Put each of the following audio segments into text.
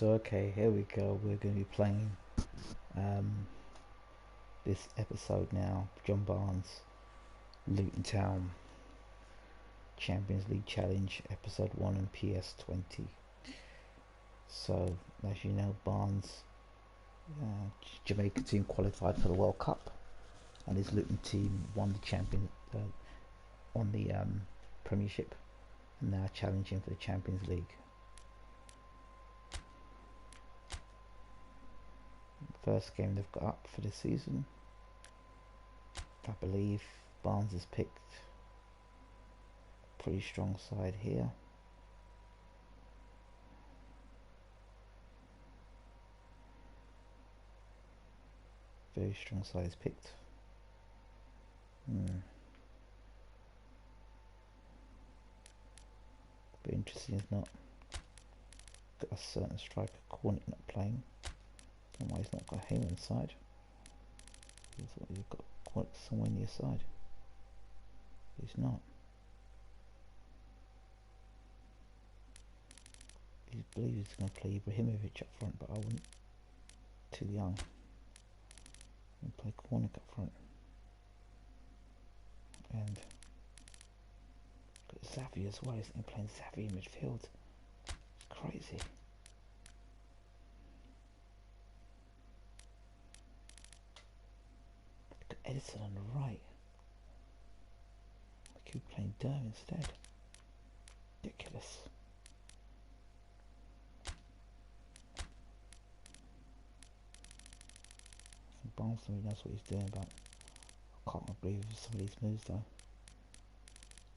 So okay, here we go. We're going to be playing this episode now. John Barnes, Luton Town, Champions League Challenge, Episode 1 and PS20. So, as you know, Barnes, Jamaica team qualified for the World Cup, and his Luton team won the Premiership, and now challenging for the Champions League. First game they've got up for the season. I believe Barnes has picked a pretty strong side here. Very strong side is picked. But interesting is not got a certain striker, Cornick, not playing. I don't know why he's not got him inside. I thought he's got Cornick somewhere near side. He's not. He believes he's going to play Ibrahimovic up front, but I wouldn't. Too young. And play Cornick up front. And got Xavi as well. He's playing Xavi in midfield. It's crazy. Got Edison on the right. I keep playing Durham instead. Ridiculous. Barnes really knows what he's doing, but I can't agree with some of these moves though.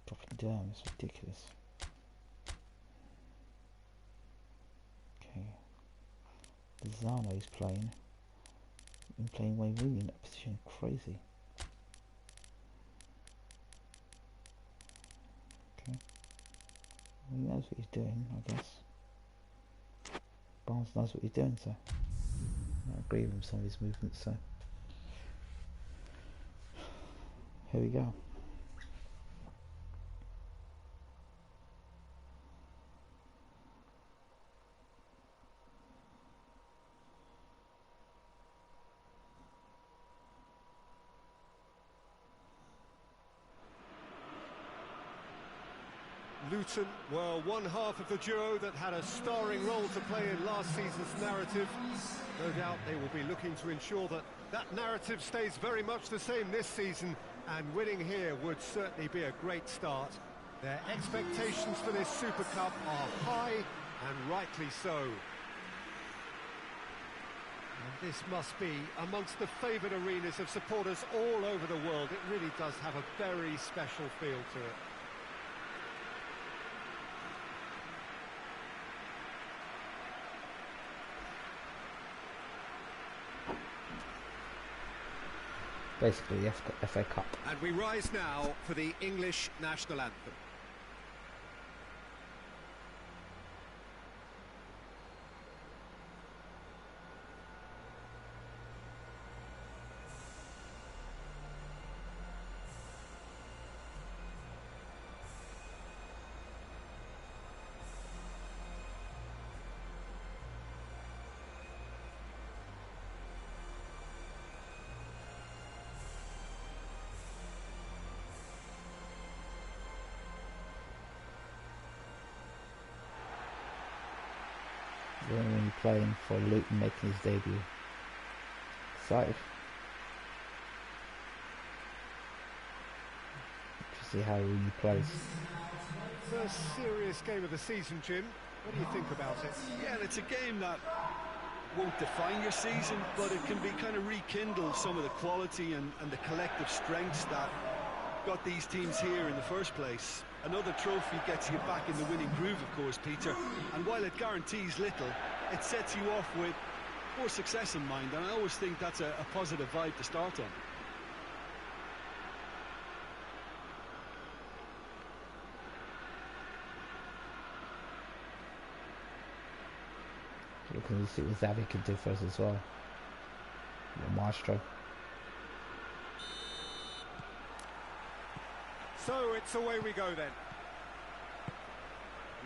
Dropping Durham is ridiculous. Okay. Lozano is playing. Been playing Wayne Rooney in that position. Crazy. Okay. Well, he knows what he's doing, I guess. Barnes knows what he's doing, so I agree with some of his movements, so here we go. Luton were one half of the duo that had a starring role to play in last season's narrative. No doubt they will be looking to ensure that that narrative stays very much the same this season, and winning here would certainly be a great start. Their expectations for this Super Cup are high, and rightly so. And this must be amongst the favoured arenas of supporters all over the world. It really does have a very special feel to it. Basically the FA Cup. And we rise now for the English national anthem. Rooney playing for Luton, making his debut. Excited to see how Rooney plays. First serious game of the season, Jim. What do you think about it? Yeah, it's a game that won't define your season, but it can be kind of rekindle some of the quality and the collective strengths that got these teams here in the first place. Another trophy gets you back in the winning groove, of course, Peter, and while it guarantees little, it sets you off with more success in mind, and I always think that's a positive vibe to start on. Looking to see what Xavi can do for us as well. The maestro. So it's away we go then.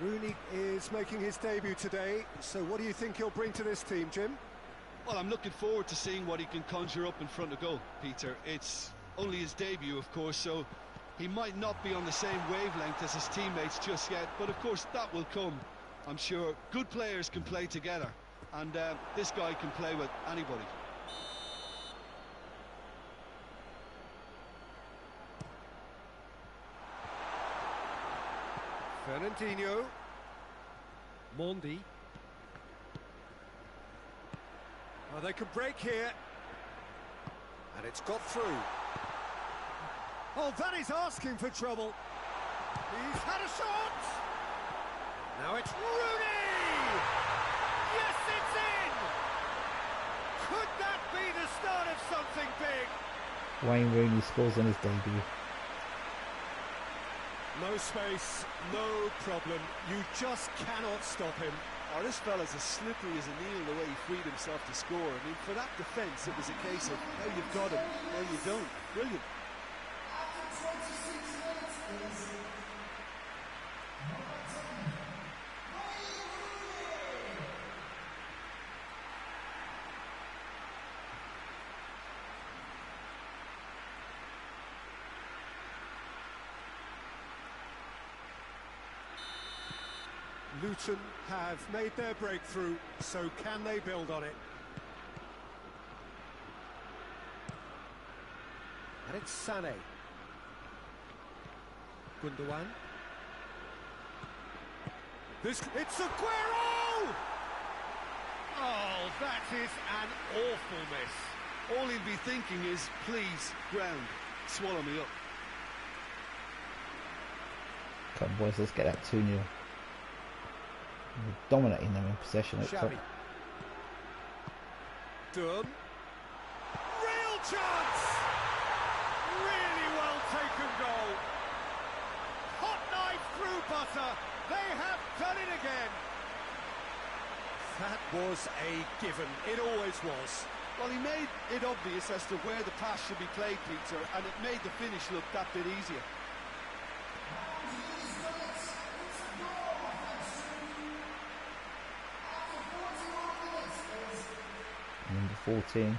Rooney is making his debut today, so what do you think he'll bring to this team, Jim? Well, I'm looking forward to seeing what he can conjure up in front of goal, Peter. It's only his debut, of course, so he might not be on the same wavelength as his teammates just yet, but of course that will come. I'm sure good players can play together, and this guy can play with anybody. Fernandinho. Mondi. Oh, they could break here. And it's got through. Oh, that is asking for trouble. He's had a shot. Now it's Rooney! Yes, it's in! Could that be the start of something big? Wayne Rooney scores on his debut. No space, no problem. You just cannot stop him. Oh, this fella's as slippery as a needle the way he freed himself to score. I mean, for that defence, it was a case of, now you've got him, now you don't. Brilliant. Luton have made their breakthrough, so can they build on it? And it's Sané. Gundogan. It's Aguero! Oh, that is an awful miss. All he'll be thinking is, please, ground, swallow me up. Come on, boys, let's get that 2-0. We're dominating them in possession. Xavi. Durham. Real chance! Really well taken goal. Hot knife through butter. They have done it again. That was a given. It always was. Well, he made it obvious as to where the pass should be played, Peter, and it made the finish look that bit easier. Number 14.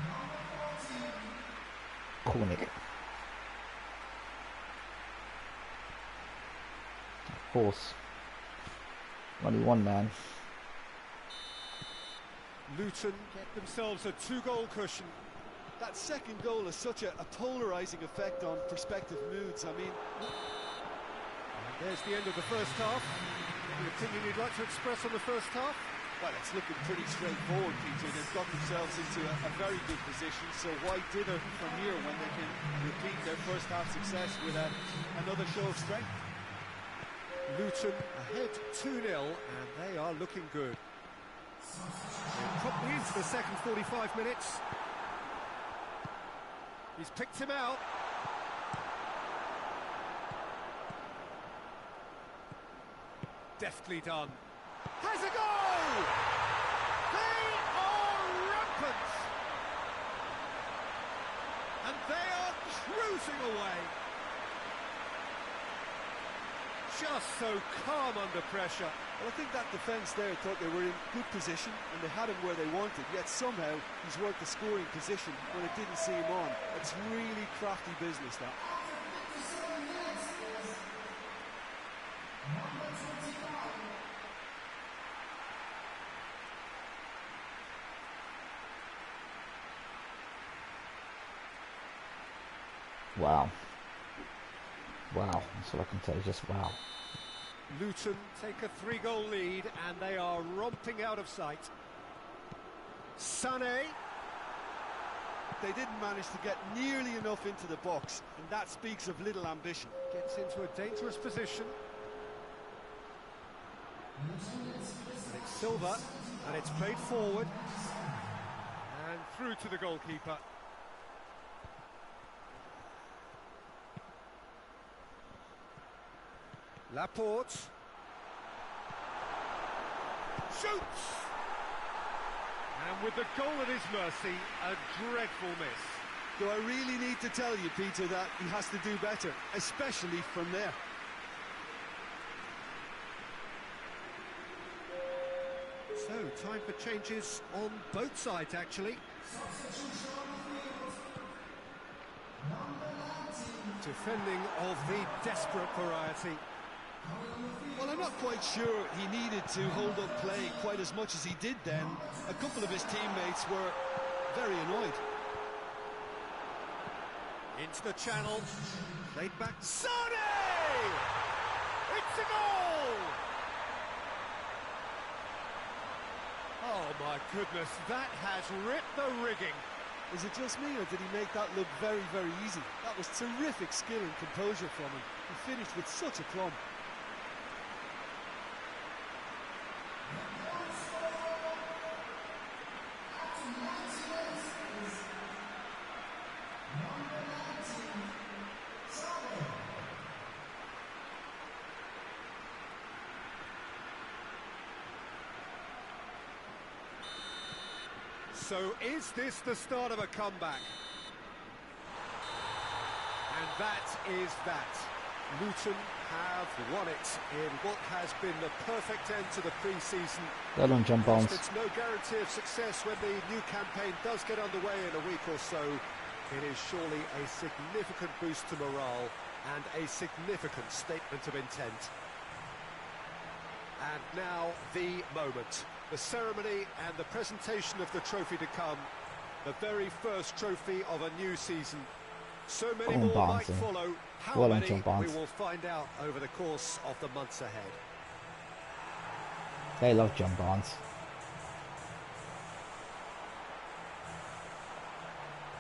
Cornick. Of course. Only one man. Luton get themselves a 2-goal cushion. That second goal has such a polarising effect on prospective moods. I mean... And there's the end of the first half. Any opinion you'd like to express on the first half? Well, it's looking pretty straightforward, Peter. They've got themselves into a very good position, so why dither from here when they can repeat their first half success with another show of strength? Luton ahead 2-0, and they are looking good. Probably into the second 45 minutes. He's picked him out. Deftly done. Has a goal! They are rampant! And they are cruising away. Just so calm under pressure. Well, I think that defence there thought they were in good position and they had him where they wanted, yet somehow he's worked the scoring position when it didn't see him on. It's really crafty business, that. Wow. Wow, that's all I can tell you, just wow. Luton take a 3-goal lead and they are romping out of sight. Sané. They didn't manage to get nearly enough into the box, and that speaks of little ambition. Gets into a dangerous position. And it's Silva, and it's played forward. And through to the goalkeeper. Laporte. Shoots! And with the goal at his mercy, a dreadful miss. Do I really need to tell you, Peter, that he has to do better, especially from there? So, time for changes on both sides, actually. Defending of the desperate variety. Well, I'm not quite sure he needed to hold up play quite as much as he did then. A couple of his teammates were very annoyed. Into the channel, laid back, Sane! It's a goal! Oh my goodness, that has ripped the rigging. Is it just me, or did he make that look very, very easy? That was terrific skill and composure from him. He finished with such aplomb. So is this the start of a comeback? And that is that. Luton have won it in what has been the perfect end to the pre-season. Well done, John Barnes. It's no guarantee of success when the new campaign does get underway in a week or so. It is surely a significant boost to morale and a significant statement of intent. And now the moment. The ceremony and the presentation of the trophy to come. The very first trophy of a new season. So many more might follow. How many, we will find out over the course of the months ahead. They love John Barnes.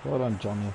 Well done, Johnny.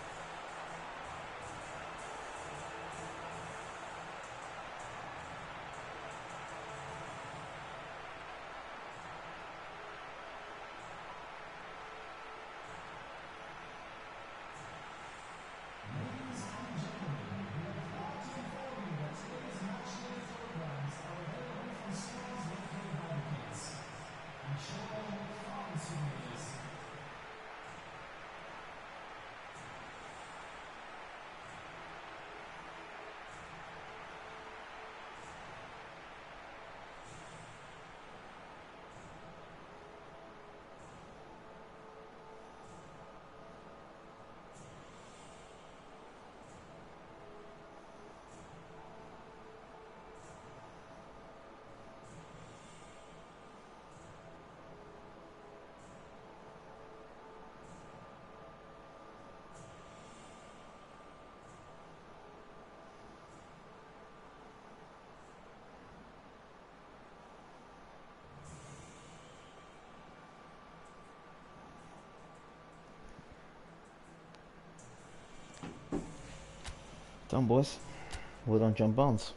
Done, boys. Well done, John Barnes.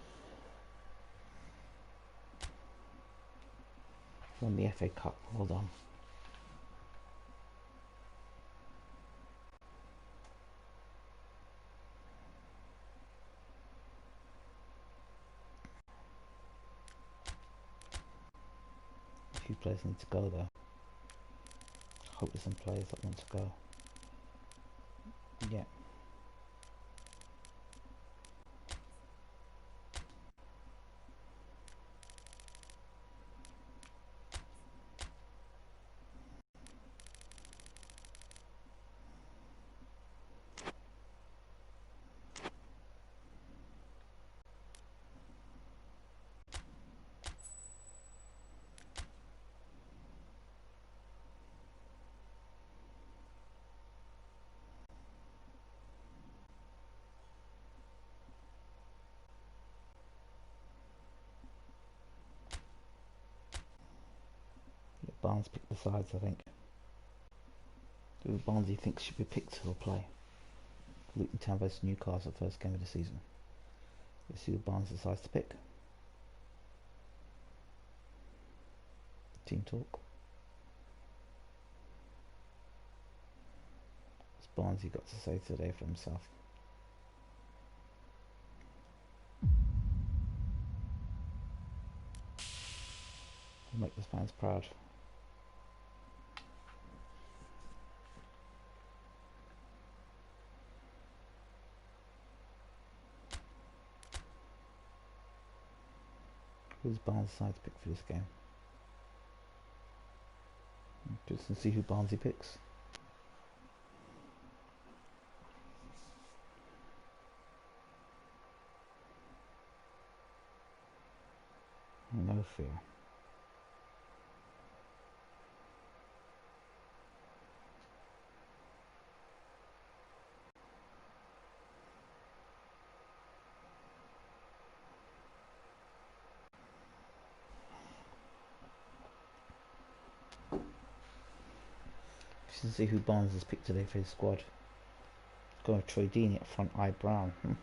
Won the FA Cup. Well done. A few players need to go though. Hope there's some players that want to go. Yeah. Barnes picked the sides, I think. Who Barnes he thinks should be picked will play? Luton Town vs Newcastle, first game of the season. Let's see who Barnes decides to pick. Team talk. What's Barnes he got to say today for himself? He'll make the fans proud. Who's Barnes' side to pick for this game? Just to see who Barnsley picks. No fear. Just to see who Barnes has picked today for his squad. He's got a Troy Deeney at front, I Brown. I'm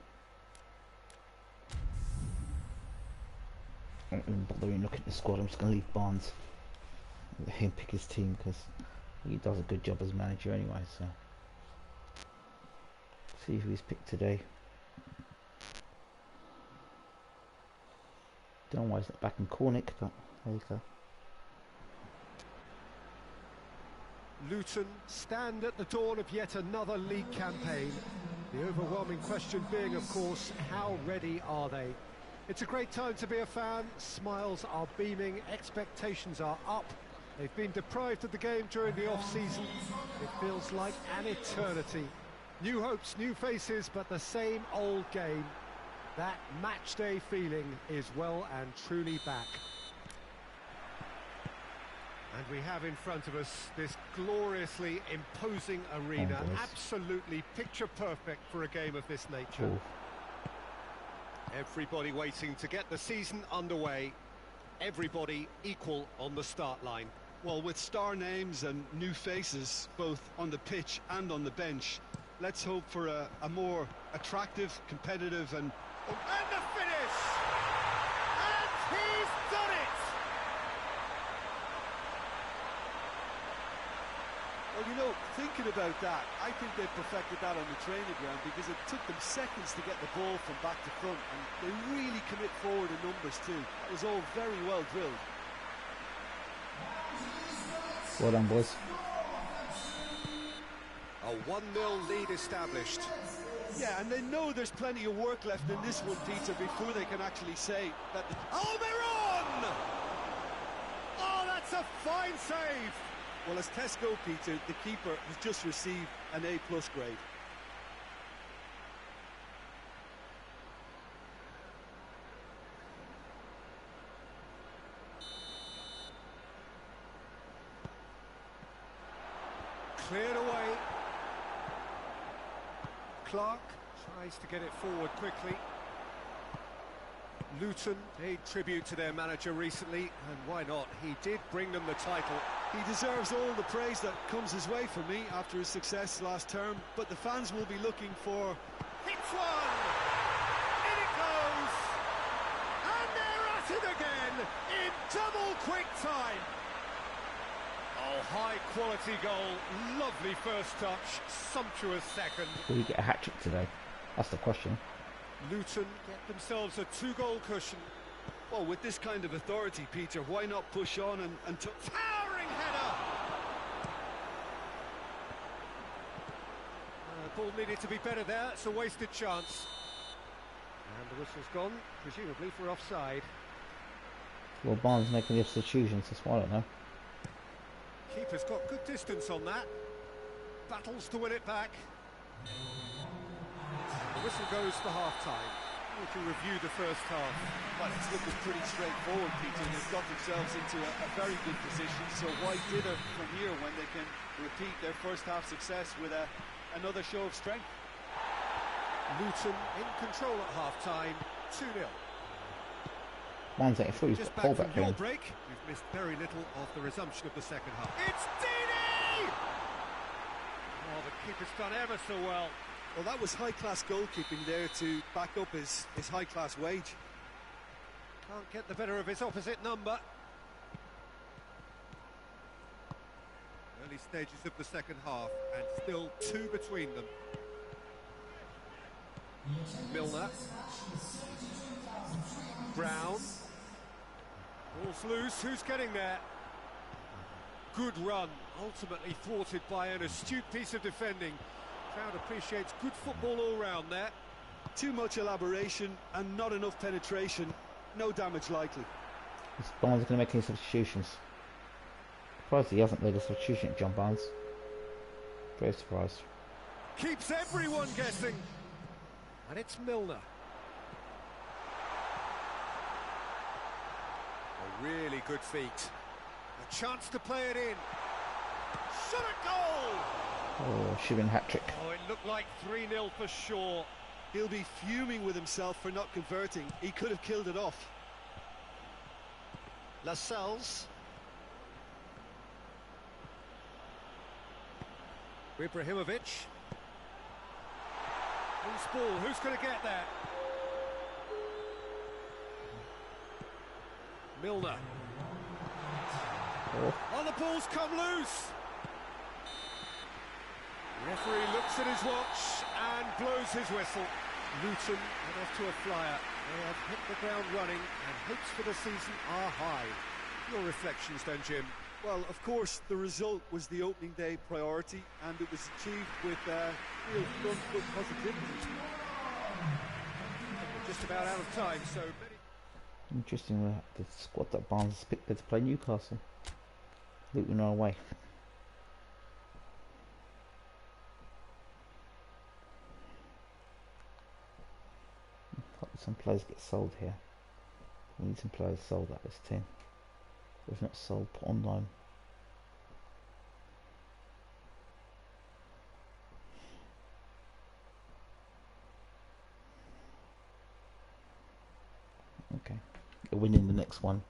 not even bothering looking at the squad. I'm just going to leave Barnes. Let him pick his team because he does a good job as manager anyway. So see who he's picked today. Don't know why he's not back in Cornick, but there you go. Luton stand at the dawn of yet another league campaign. The overwhelming question being, of course, how ready are they? It's a great time to be a fan. Smiles are beaming, expectations are up. They've been deprived of the game during the off-season. It feels like an eternity. New hopes, new faces, but the same old game. That match-day feeling is well and truly back. And we have in front of us this gloriously imposing arena, absolutely picture perfect for a game of this nature. Ooh. Everybody waiting to get the season underway. Everybody equal on the start line. Well, with star names and new faces, both on the pitch and on the bench, let's hope for a more attractive, competitive and the finish! And he's done it! Well, you know, thinking about that, I think they perfected that on the training ground because it took them seconds to get the ball from back to front, and they really commit forward in numbers too. It was all very well drilled. Well done, boys. A 1-0 lead established. Yeah, and they know there's plenty of work left in this one, Peter, before they can actually say that... Almiron! Oh, that's a fine save! Well, as tests go, Peter, the keeper has just received an A+ grade. Cleared away. Clark tries to get it forward quickly. Luton paid tribute to their manager recently, and why not? He did bring them the title. He deserves all the praise that comes his way from me after his success last term, but the fans will be looking for... Hits one! In it goes! And they're at it again in double quick time! Oh, high-quality goal, lovely first touch, sumptuous second. Will you get a hat-trick today? That's the question. Luton get themselves a 2-goal cushion. Well, with this kind of authority, Peter, why not push on and towering header! Ball needed to be better there, it's a wasted chance. And the whistle's gone, presumably for offside. Well, Barnes making the substitutions, that's why I don't know. Keeper's got good distance on that. Battles to win it back. The whistle goes for half-time. We can review the first half. Well, it's looking pretty straightforward, Peter. They've got themselves into a very good position, so why dither from here when they can repeat their first half success with another show of strength? Luton in control at half-time, 2-0. Barnes, I thought he was Just got pull back back from your here. break, you've missed very little of the resumption of the second half. It's Deeney! Oh, the keeper's done ever so well. Well, that was high-class goalkeeping there to back up his high-class wage. Can't get the better of his opposite number. Early stages of the second half, and still 2 between them. Milner. Brown. Ball's loose, who's getting there? Good run, ultimately thwarted by an astute piece of defending. Crowd appreciates good football all round there. Too much elaboration and not enough penetration. No damage likely. Is Barnes going to make any substitutions? surprised he hasn't made a substitution at John Barnes. Very surprised. Keeps everyone guessing. And it's Milner. A really good feat. A chance to play it in. Shot a goal! Oh, should have been a hat-trick. Oh, it looked like 3-0 for sure. He'll be fuming with himself for not converting. He could have killed it off. Lascelles. Ibrahimovic. Who's ball? Who's going to get there? Milner. Oh. Oh, the ball's come loose. The referee looks at his watch and blows his whistle. Luton are off to a flyer. They have hit the ground running and hopes for the season are high. Your reflections then, Jim? Well, of course, the result was the opening day priority, and it was achieved with real front foot positivity. We're just about out of time, so many... Interesting, the squad that Barnes has picked to play Newcastle. Luton are away. Some players get sold here. We need some players sold at this team. If not sold, put online. Okay, they're winning the next one.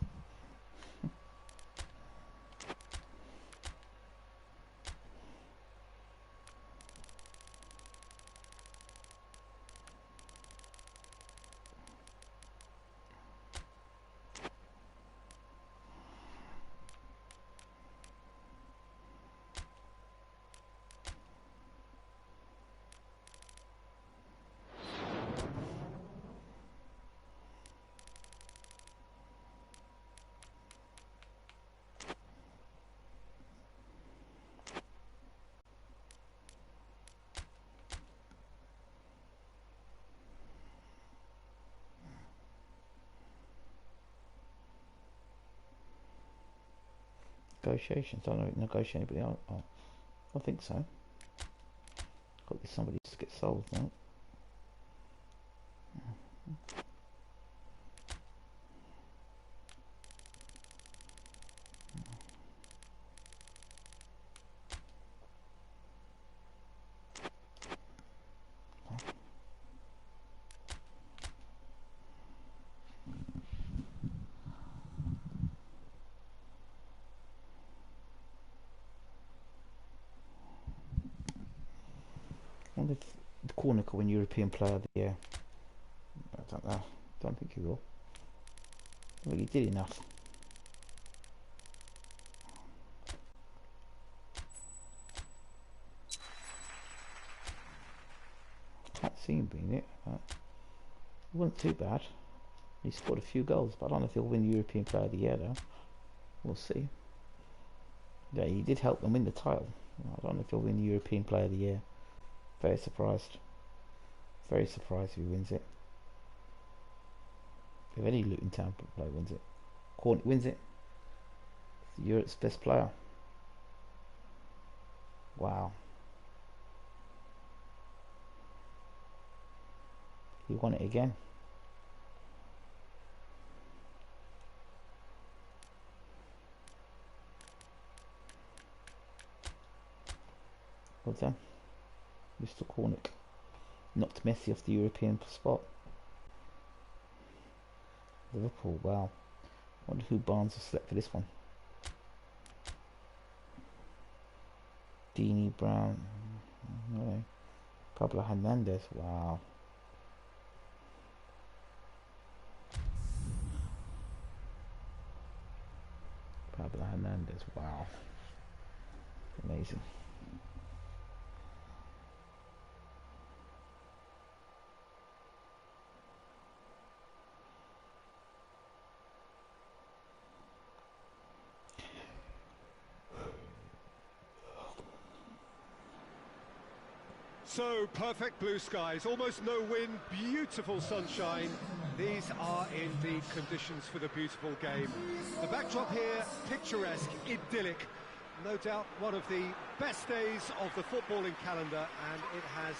Negotiations. I don't know if negotiate anybody else. Oh, I think so. Got to be somebody to get sold, right? I wonder if the corner could win European Player of the Year. I don't know. Don't think he will. I think he did enough. Can't see him being it. But it wasn't too bad. He scored a few goals, but I don't know if he'll win European Player of the Year though. We'll see. Yeah, he did help them win the title. I don't know if he'll win the European Player of the Year. Very surprised. Very surprised if he wins it. If any Luton Town player wins it. Corn wins it. Europe's best player. Wow. He won it again. Well done. Mr. Cornick knocked Messi off the European spot. Liverpool, wow. I wonder who Barnes has selected for this one. Dini, Brown, no. Pablo Hernandez, wow. Pablo Hernandez, wow. Amazing. So, perfect blue skies, almost no wind, beautiful sunshine. These are indeed conditions for the beautiful game. The backdrop here, picturesque, idyllic. No doubt one of the best days of the footballing calendar, and it has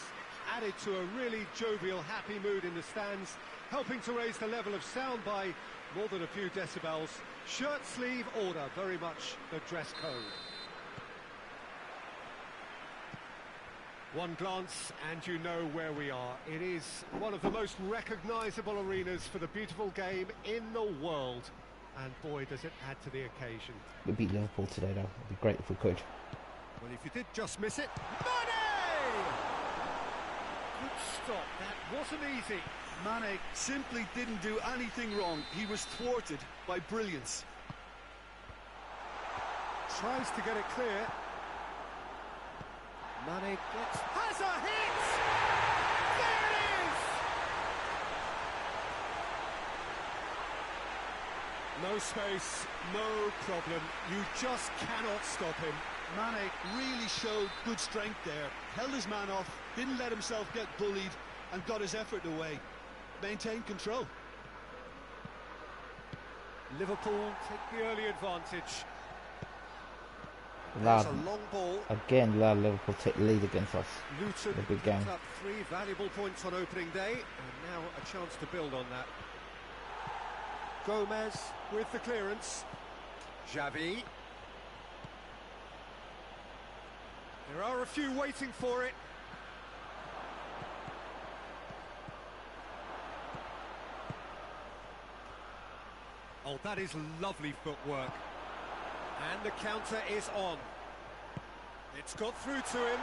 added to a really jovial, happy mood in the stands, helping to raise the level of sound by more than a few decibels. Shirt sleeve order, very much the dress code. One glance and you know where we are. It is one of the most recognisable arenas for the beautiful game in the world. And boy, does it add to the occasion. We beat Liverpool today, though. It'd be great if we could. Well, if you did just miss it, Mane! Good stop, that wasn't easy. Mane simply didn't do anything wrong. He was thwarted by brilliance. Tries to get it clear. Mane has a hit! There it is! No space, no problem. You just cannot stop him. Mane really showed good strength there. Held his man off, didn't let himself get bullied, and got his effort away. Maintained control. Liverpool take the early advantage. Lad, That's a long ball. again, Liverpool take the lead against us. Luton a big game. picked up 3 valuable points on opening day, and now a chance to build on that. Gomez with the clearance. Xavi. There are a few waiting for it. Oh, that is lovely footwork. And the counter is on. It's got through to him.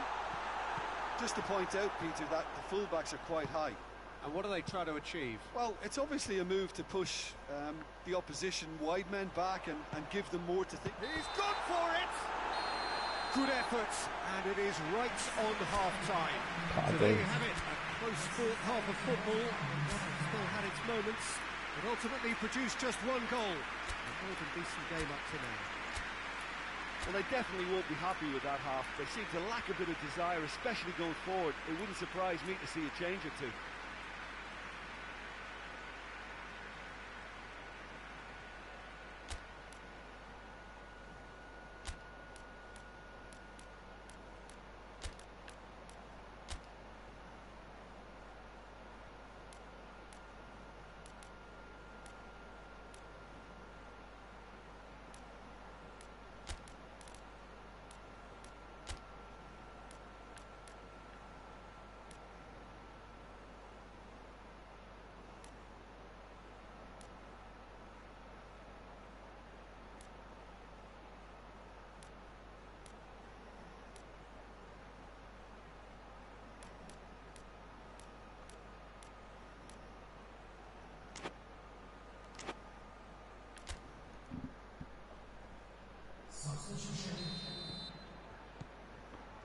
Just to point out, Peter, that the fullbacks are quite high. And what do they try to achieve? Well, it's obviously a move to push the opposition wide men back and give them more to think. He's gone for it! Good effort, and it is right on half-time. So there you have it, a close fourth half of football. Still had its moments, but ultimately produced just 1 goal. A more than decent game up to now. Well, they definitely won't be happy with that half. They seem to lack a bit of desire, especially going forward. It wouldn't surprise me to see a change or two.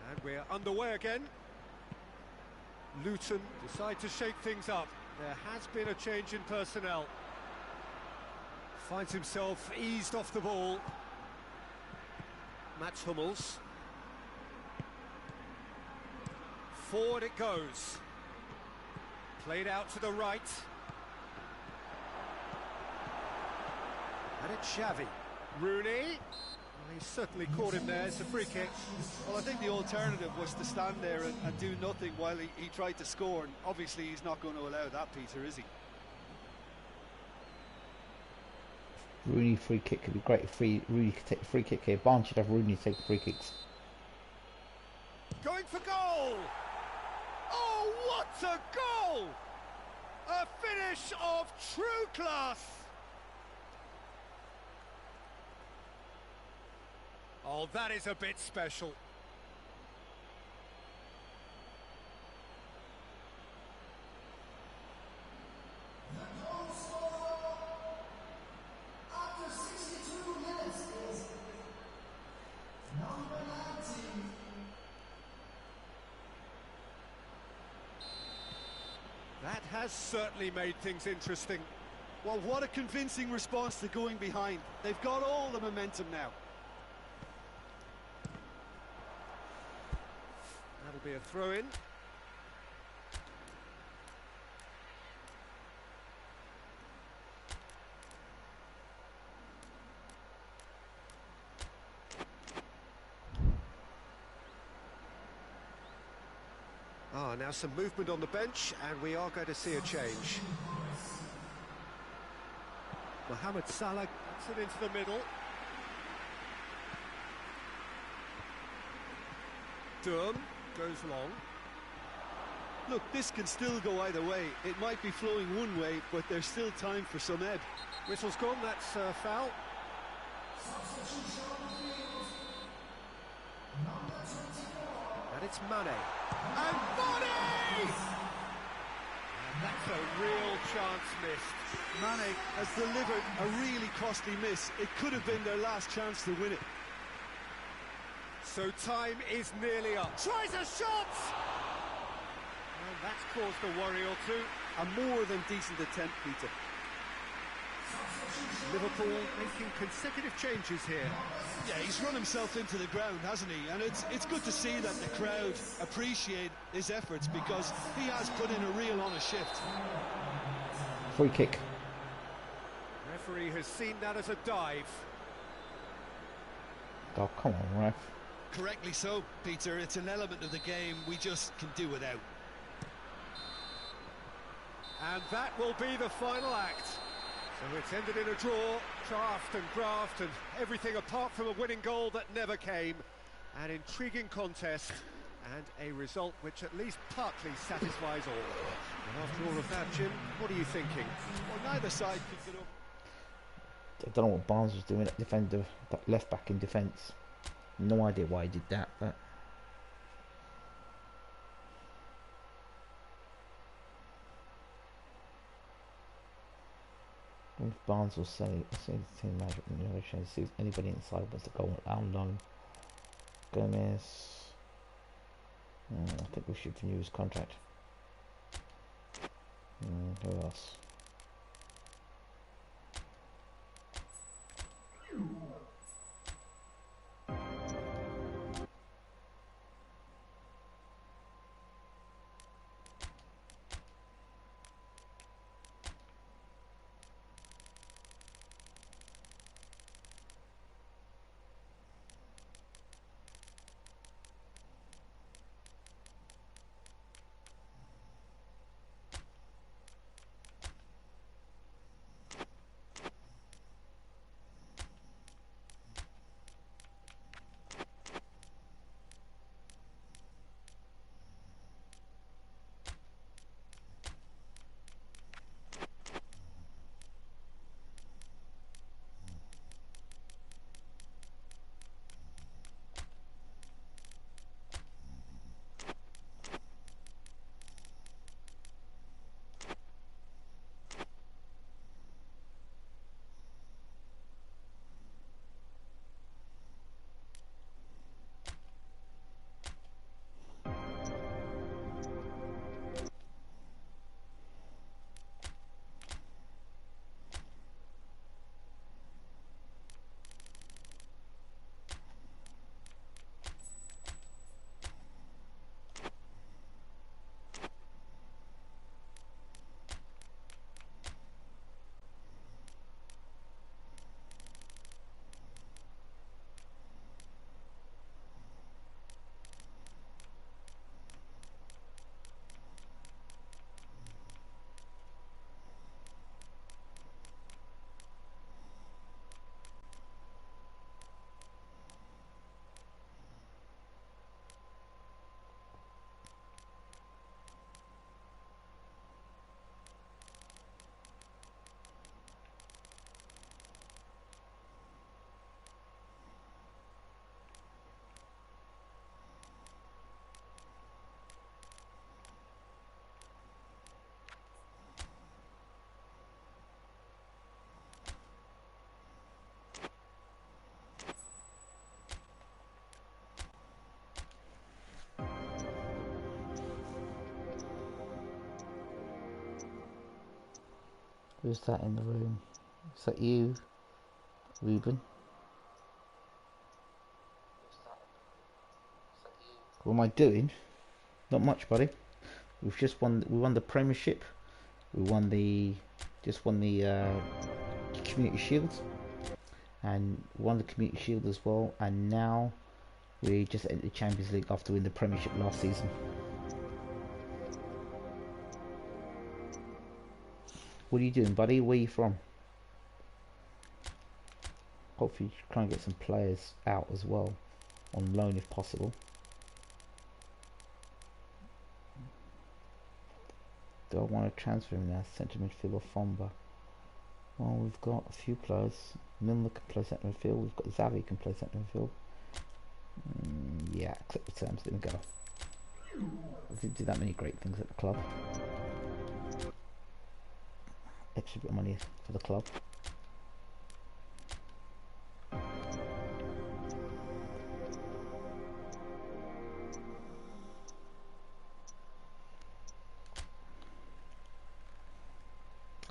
And we're underway again. Luton decide to shake things up. There has been a change in personnel. Finds himself eased off the ball. Mats Hummels. Forward it goes. Played out to the right. And it's Xavi. Rooney. Well, he's certainly caught him there. It's a free kick. Well, I think the alternative was to stand there and do nothing while he tried to score. And obviously, he's not going to allow that, Peter, is he? Rooney free kick could be great if Rooney could take the free kick here. Barnes should have Rooney take the free kicks. Going for goal! Oh, what a goal! A finish of true class! Oh, that is a bit special. That has certainly made things interesting. Well, what a convincing response to going behind. They've got all the momentum now. That'll be a throw-in. Now some movement on the bench, and we are going to see a change. Mohamed Salah gets it into the middle. Durham goes long. Look, this can still go either way. It might be flowing one way, but there's still time for some ebb. Whistle's gone, that's a foul. And it's Mane. And Mane! And that's a real chance missed. Mane has delivered a really costly miss. It could have been their last chance to win it. So time is nearly up. Tries a shot! And that's caused a worry or two. A more than decent attempt, Peter. Liverpool making consecutive changes here. Yeah, he's run himself into the ground, hasn't he? And it's good to see that the crowd appreciate his efforts, because he has put in a real honest shift. Free kick. Referee has seen that as a dive. Oh, come on, ref. Correctly so, Peter. It's an element of the game we just can do without. And that will be the final act. So it's ended in a draw, craft and graft and everything apart from a winning goal that never came. An intriguing contest and a result which at least partly satisfies all. And after all of that, Jim, what are you thinking? Well, neither side picked it up. I don't know what Barnes was doing, that defender, that left back in defence. No idea why he did that, but if Barnes will say the team manager, see if anybody inside wants to go on loan. Gomez. I think we should renew his contract. Who else? Who's that in the room? Is that you, Ruben? What am I doing? Not much, buddy. We've just won. We won the Premiership. We won the Community Shield, and won the Community Shield as well. And now we just entered the Champions League after winning the Premiership last season. What are you doing, buddy? Where are you from? Hopefully try and get some players out as well. On loan if possible. Do I want to transfer him now? Centre midfield or Fomba? Well, we've got a few players. Milner can play centre midfield. We've got Xavi can play centre midfield. Yeah, accept the terms. There we go. I didn't do that many great things at the club. Extra bit of money for the club.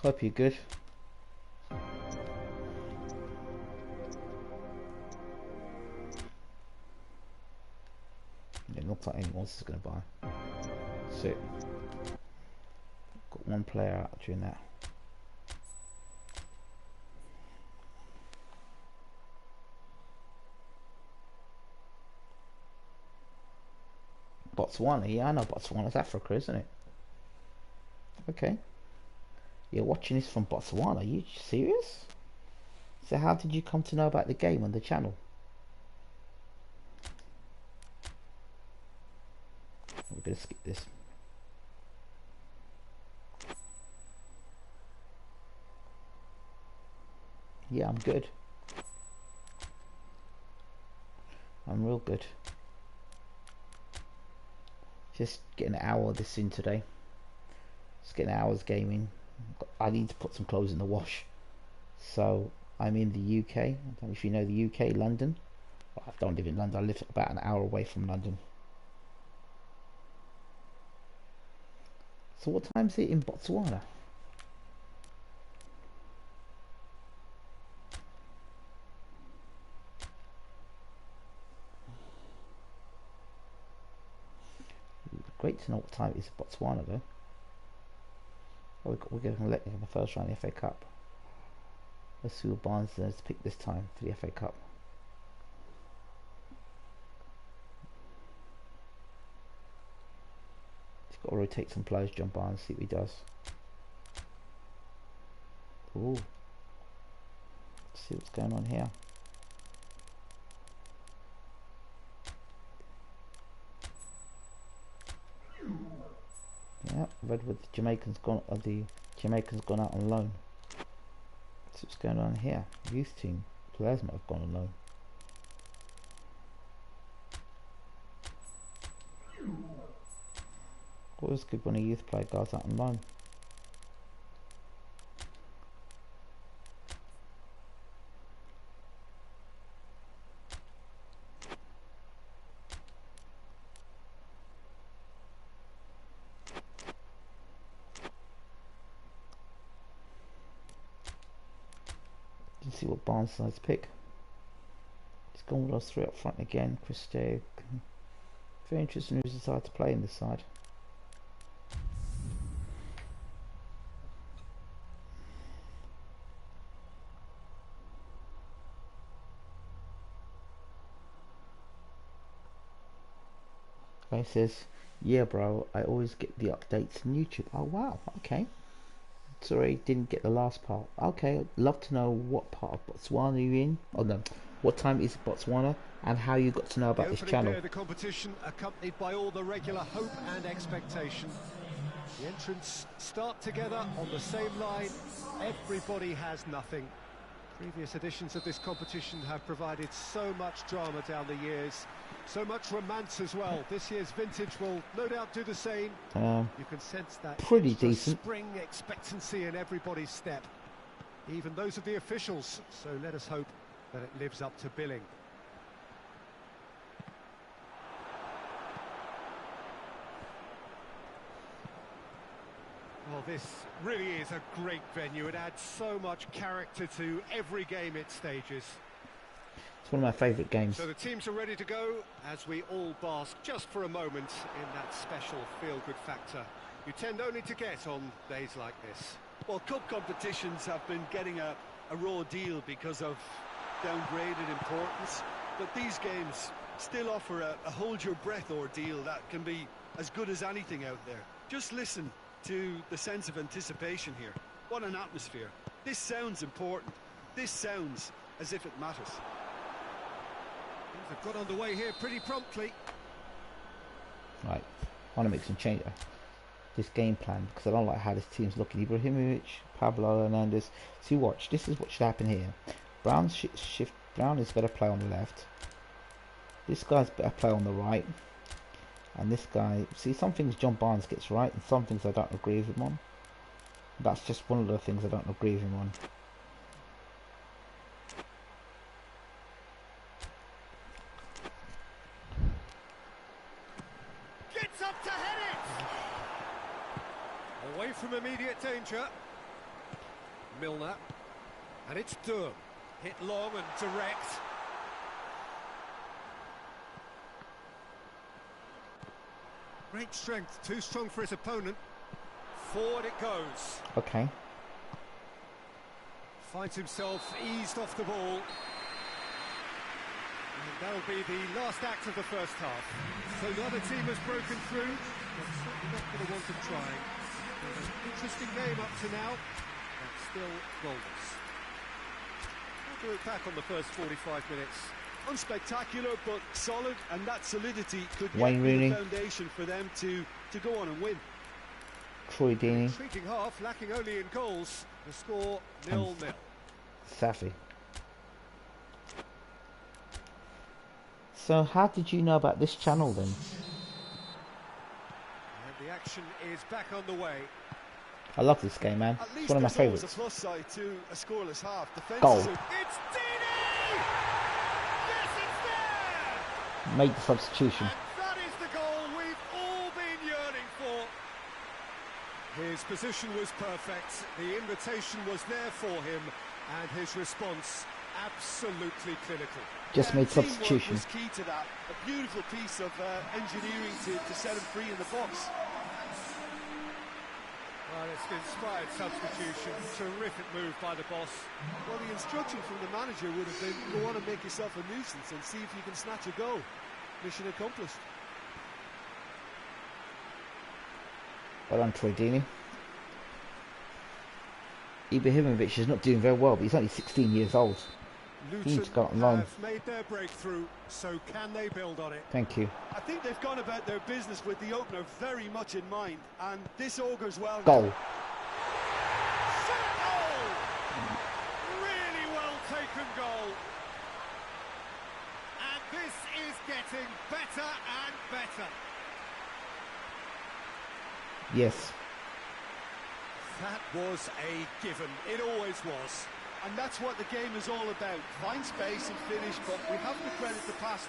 Hope you're good. It looks like anyone else is going to buy. So, got one player out during that. Botswana, yeah, I know Botswana's Africa, isn't it? Okay. You're watching this from Botswana, are you serious? So how did you come to know about the game on the channel? We're going to skip this. Yeah, I'm good. I'm real good. Just getting an hour of this in today. Just getting hours gaming. I need to put some clothes in the wash. So I'm in the UK. I don't know if you know the UK, London. Well, I don't live in London. I live about an hour away from London. So what time is it in Botswana? Great to know what time it is in Botswana though. Oh, we're going to let in the first round of the FA Cup. Let's see what Barnes has to pick this time for the FA Cup. He's got to rotate some players, John Barnes, see what he does. Ooh. Let's see what's going on here. Yeah, Redwood, the Jamaicans gone out on loan. So what's going on here? Youth team players might have gone on loan. Always good when a youth player goes out on loan. See what Barnes decides to pick. He's gone with those three up front again. Christo. Very interesting who's decided to play in this side. Guy says, yeah bro, I always get the updates on YouTube. Oh wow, okay. Sorry, didn't get the last part. Okay, I'd love to know what part of Botswana you're in. Oh no, what time is Botswana and how you got to know about this channel. The competition accompanied by all the regular hope and expectation. The entrants start together on the same line. Everybody has nothing. Previous editions of this competition have provided so much drama down the years. So much romance as well. This year's vintage will no doubt do the same. You can sense that pretty decent spring expectancy in everybody's step, even those of the officials. So let us hope that it lives up to billing. Well, this really is a great venue. It adds so much character to every game it stages. It's one of my favourite games. So the teams are ready to go as we all bask just for a moment in that special feel-good factor you tend only to get on days like this. Well, cup competitions have been getting a raw deal because of downgraded importance, but these games still offer a hold-your-breath ordeal that can be as good as anything out there. Just listen to the sense of anticipation here. What an atmosphere. This sounds important. This sounds as if it matters. Things have got underway here pretty promptly. Right, I want to make some change. This game plan, because I don't like how this team's looking. Ibrahimovic, Pablo Hernandez. See, watch. This is what should happen here. Brown is better play on the left. This guy's better play on the right. And this guy, see, some things John Barnes gets right, and some things I don't agree with him on. That's just one of the things I don't agree with him on. Gets up to head it! Away from immediate danger. Milner. And it's Durham. Hit long and direct. Great strength, too strong for his opponent. Forward it goes. Okay. Finds himself eased off the ball. And that'll be the last act of the first half. So neither team has broken through. But certainly not going to want to try. An interesting game up to now, but still goalless. How do we look back on the first 45 minutes? Unspectacular, but solid, and that solidity could Wayne be Rooney. the foundation for them to go on and win. Troy Deeney. Intriguing half, lacking only in goals. The score 0-0. Safi. So how did you know about this channel then? And the action is back underway. I love this game, man. At It's least one of my there's always favourites. a plus side to a scoreless half. Goal. Defenses It's Deeney! Yes, it's there! Made the substitution. And that is the goal we've all been yearning for. His position was perfect. The invitation was there for him, and his response absolutely clinical. Just made teamwork substitution. was key to that. A beautiful piece of engineering to set him free in the box. Well, it's an inspired substitution. Terrific move by the boss. Well, the instruction from the manager would have been, go on and make yourself a nuisance and see if you can snatch a goal. Mission accomplished. Well done, Troy Deeney. Ibrahimovic is not doing very well, but he's only 16 years old. He needs to go on loan. Have made their breakthrough, so can they build on it? Thank you. I think they've gone about their business with the opener very much in mind, and this augurs well. Goal. Shot goal! Really well taken goal. And this is getting better and better. Yes. That was a given. It always was. And that's what the game is all about. Find space and finish, but we have to credit the pass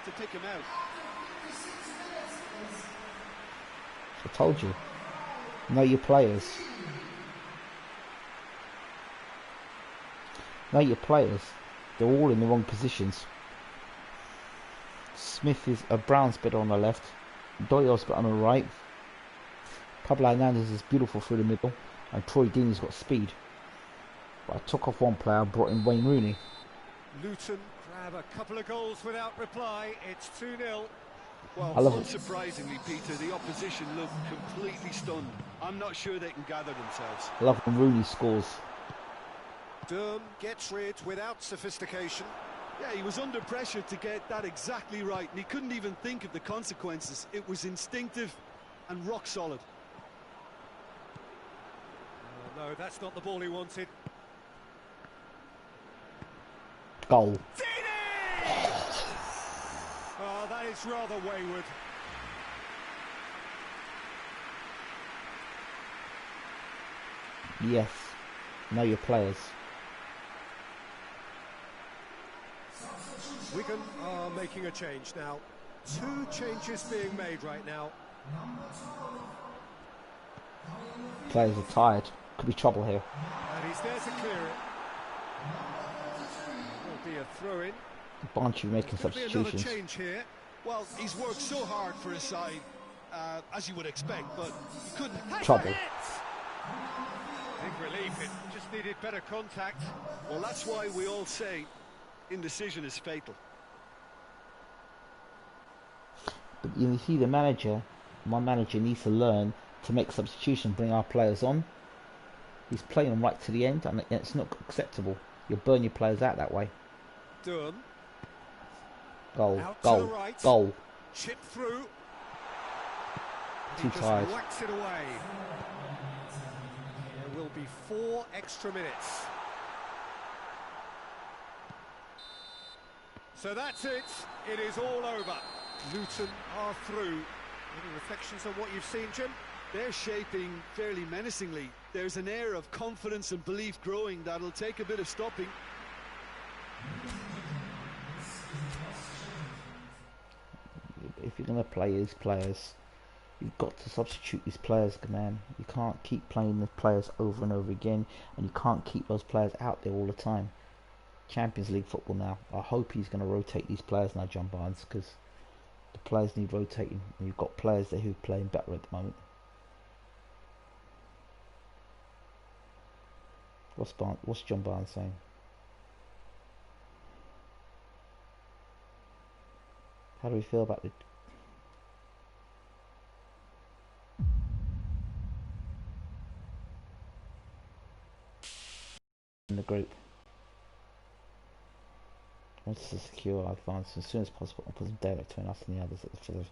to pick him out. I told you. Know your players. Know your players. They're all in the wrong positions. Smith is a Brown's better on the left. Doyle's better on the right. Pablo Hernandez is beautiful through the middle. And Troy Deeney's got speed. But I took off one player and brought in Wayne Rooney. Luton grab a couple of goals without reply. It's 2-0. Well, I love it. unsurprisingly, Peter, the opposition look completely stunned. I'm not sure they can gather themselves. I love when Rooney scores. Durham gets rid without sophistication. Yeah, he was under pressure to get that exactly right, and he couldn't even think of the consequences. It was instinctive and rock solid. Oh, no, that's not the ball he wanted. Goal. Deeney! Oh, that is rather wayward. Yes. Know your players. Wigan are making a change now. 2 changes being made right now. Players are tired. Could be trouble here. And he's there to clear it. Will be a throw-in. Barnes should be making Could be another substitutions. change here. Well, he's worked so hard for his side, as you would expect, but he couldn't. Trouble. Big relief, it just needed better contact. Well, that's why we all say indecision is fatal. But you see, the manager, my manager needs to learn to make substitutions, bring our players on. He's playing them right to the end, and it's not acceptable. You'll burn your players out that way. Durham. Goal, Out to goal, the right. goal. Chip through. Too tired. Just whacks it away. There will be 4 extra minutes. So that's it. It is all over. Luton are through. Any reflections on what you've seen, Jim? They're shaping fairly menacingly. There's an air of confidence and belief growing that'll take a bit of stopping. If you're going to play these players, you've got to substitute these players, man. You can't keep playing the players over and over again, and you can't keep those players out there all the time. Champions League football now. I hope he's going to rotate these players now, John Barnes, because the players need rotating, and you've got players there who are playing better at the moment. What's John Barnes saying? How do we feel about the group? Wants to secure our advance as soon as possible and put some daylight between us and the others for the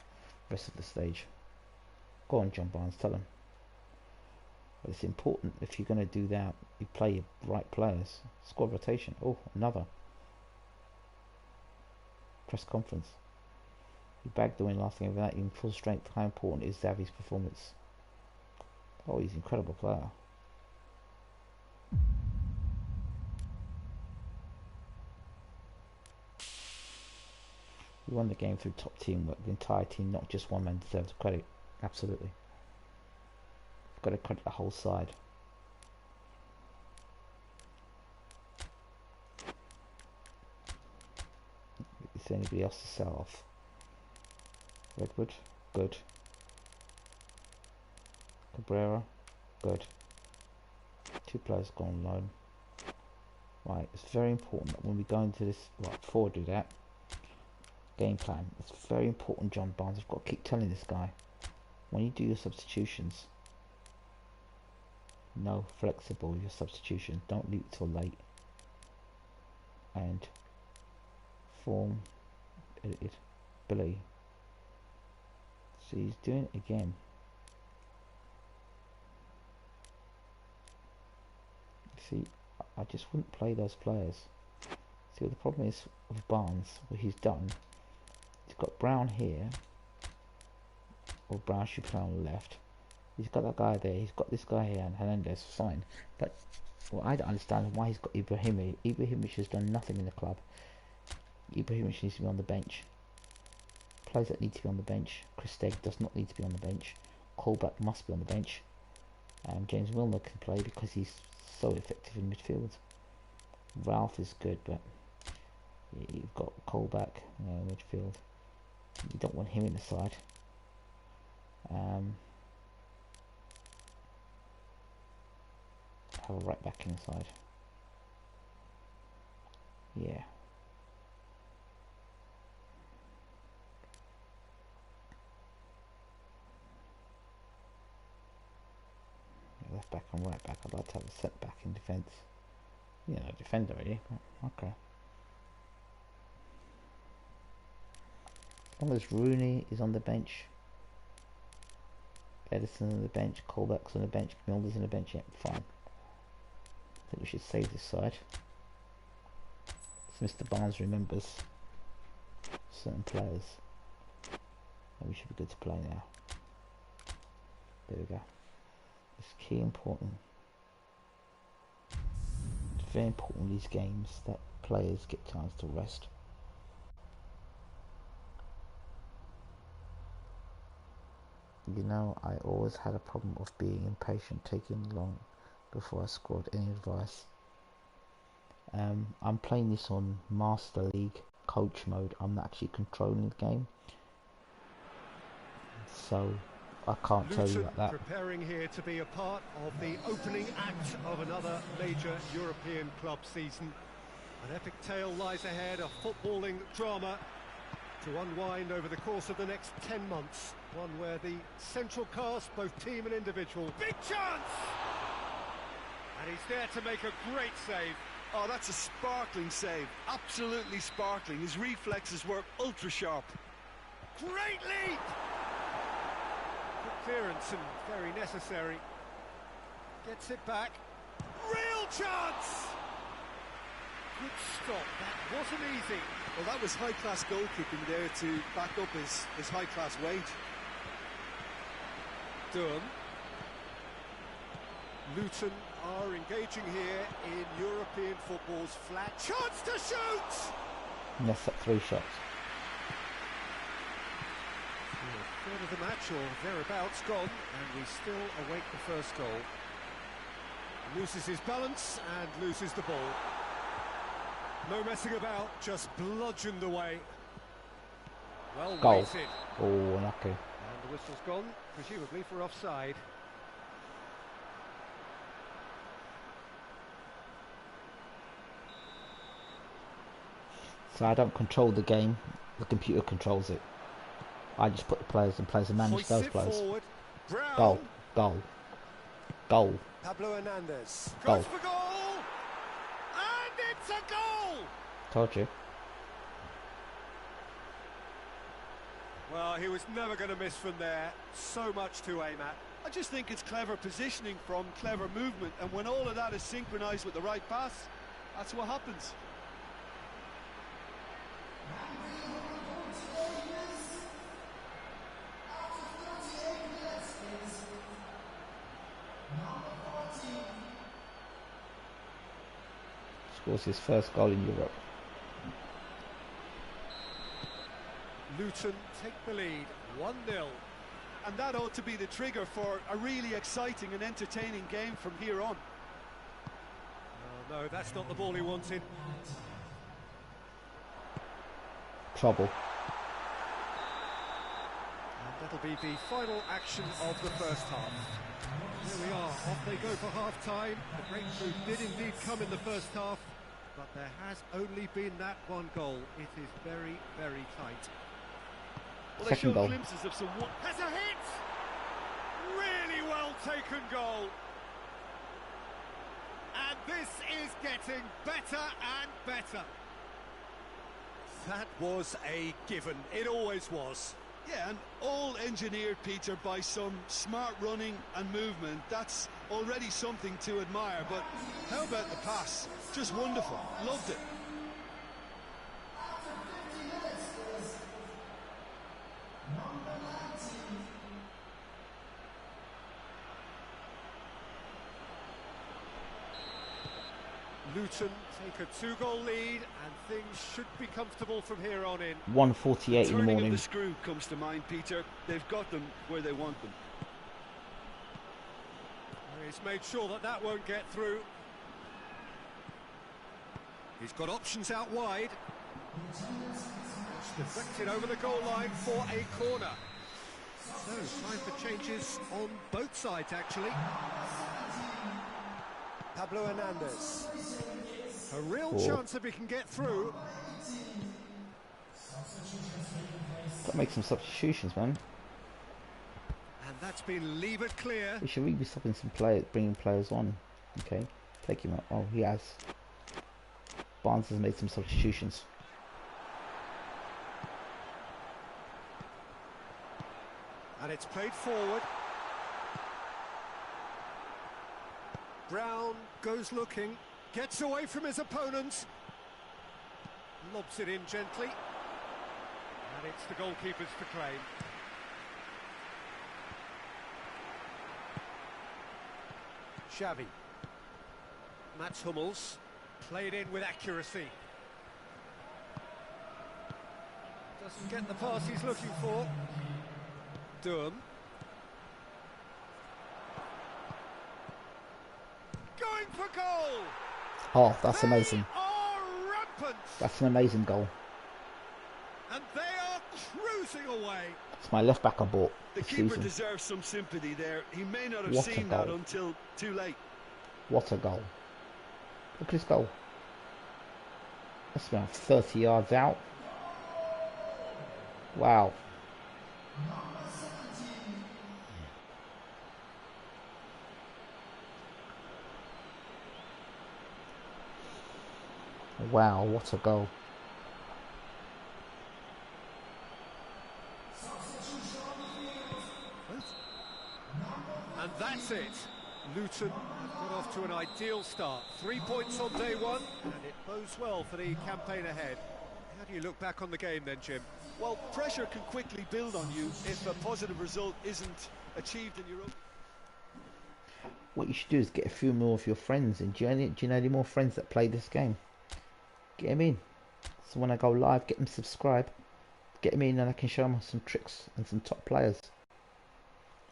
rest of the stage. Go on, John Barnes, tell him. But it's important, if you're going to do that, you play your right players. Squad rotation. Oh, another. Press conference. You bagged the win last game without even full strength. How important is Xavi's performance? Oh, he's an incredible player. We won the game through top teamwork. The entire team, not just one man, deserves credit. Absolutely. We've got to credit the whole side. Is there anybody else to sell off? Redwood, good. Cabrera, good. 2 players gone loan. Right, it's very important that when we go into this, right, before I do that, game plan, it's very important, John Barnes. I've got to keep telling this guy, when you do your substitutions, no, flexible your substitution, don't leave it till late. And form edited Billy. So he's doing it again. See, I just wouldn't play those players. See what the problem is with Barnes, what he's done, he's got Brown here, or Brown should play on the left. He's got that guy there, he's got this guy here, and Hernandez, fine. But what I don't understand is why he's got Ibrahimovic. Ibrahimovic has done nothing in the club. Ibrahimovic needs to be on the bench. Players that need to be on the bench. Chris Stegg does not need to be on the bench. Colback must be on the bench. James Milner can play because he's so effective in midfield. Ralph is good, but you've got Colback midfield. You don't want him in the side. Have a right back inside. Yeah. Left back and right back. I'd like to have a set back in defence. You know, defender really. Okay. As long as Rooney is on the bench, Edison's on the bench, Colback's on the bench, Milner's on the bench, yeah, fine. I think we should save this side. So Mr. Barnes remembers certain players. And we should be good to play now. There we go. It's key important. It's very important in these games that players get chance to rest. You know, I always had a problem of being impatient, taking long before I scored any advice. I'm playing this on Master League coach mode. I'm not actually controlling the game, so I can't Luton tell you about that. Preparing here to be a part of the opening act of another major European club season. An epic tale lies ahead, a footballing drama to unwind over the course of the next 10 months. One where the central cast, both team and individual. Big chance! And he's there to make a great save. Oh, that's a sparkling save. Absolutely sparkling. His reflexes were ultra sharp. Great leap! Good clearance and very necessary. Gets it back. Real chance! Good stop. That wasn't easy. Well, that was high-class goalkeeping there to back up his high-class weight. Durham. Luton are engaging here in European football's flat. Chance to shoot! And that's at 3 shots. Third of the match or thereabouts gone, and we still await the first goal. Loses his balance and loses the ball. No messing about, just bludgeoned away. Well Goal. weighted. Oh, unlucky. And the whistle's gone, presumably for offside. So I don't control the game, the computer controls it. I just put the players in place and manage those players. Forward. Brown. Goal, goal, goal, Pablo Hernandez. goal. Goes for goal! And it's a goal! Told you. Well, he was never going to miss from there. So much to aim at. I just think it's clever positioning from clever movement, and when all of that is synchronised with the right pass, that's what happens. Scores his first goal in Europe. Luton take the lead, 1-0. And that ought to be the trigger for a really exciting and entertaining game from here on. Oh, no, that's not the ball he wanted. Trouble. And that'll be the final action of the first half. There we are, off they go for half-time. The breakthrough did indeed come in the first half, but there has only been that one goal. It is very, very tight. Well, they Second showed goal. glimpses of some... Has a hit! Really well taken goal. And this is getting better and better. That was a given. It always was. Yeah, and all engineered, Peter, by some smart running and movement. That's already something to admire, but how about the pass? Just wonderful. Loved it. Luton take a 2-goal lead, and things should be comfortable from here on in. 1:48 in the Turning of morning. the screw comes to mind, Peter. They've got them where they want them. He's made sure that that won't get through. He's got options out wide. It's deflected over the goal line for a corner. So, time for changes on both sides, actually. Pablo Hernandez. A real chance if he can get through. Got to make some substitutions, man. And that's been levered clear. We should really be stopping some players, bringing players on. Okay, take him out. Oh, he has. Barnes has made some substitutions. And it's played forward. Brown goes looking, gets away from his opponent, lobs it in gently, and it's the goalkeeper's to claim. Xavi. Mats Hummels, played in with accuracy. Doesn't get the pass he's looking for. Durham. Going for goal! Oh, that's amazing. They are rampant! That's an amazing goal. And they are cruising away. It's my left back I bought The this keeper season. deserves some sympathy there. He may not have What a seen that goal. until too late. What a goal. Look at this goal. That's about 30 yards out. Wow. Wow, what a goal. And that's it. Luton have got off to an ideal start. 3 points on day one, and it bodes well for the campaign ahead. How do you look back on the game then, Jim? Well, pressure can quickly build on you if a positive result isn't achieved in your own... What you should do is get a few more of your friends in. Do you know any more friends that play this game? Get them in. So when I go live, get them subscribe. Get them in and I can show them some tricks and some top players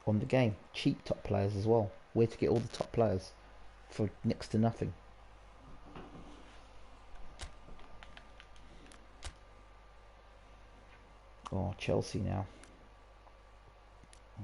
on the game. Cheap top players as well. Where to get all the top players for next to nothing. Oh, Chelsea now. Oh.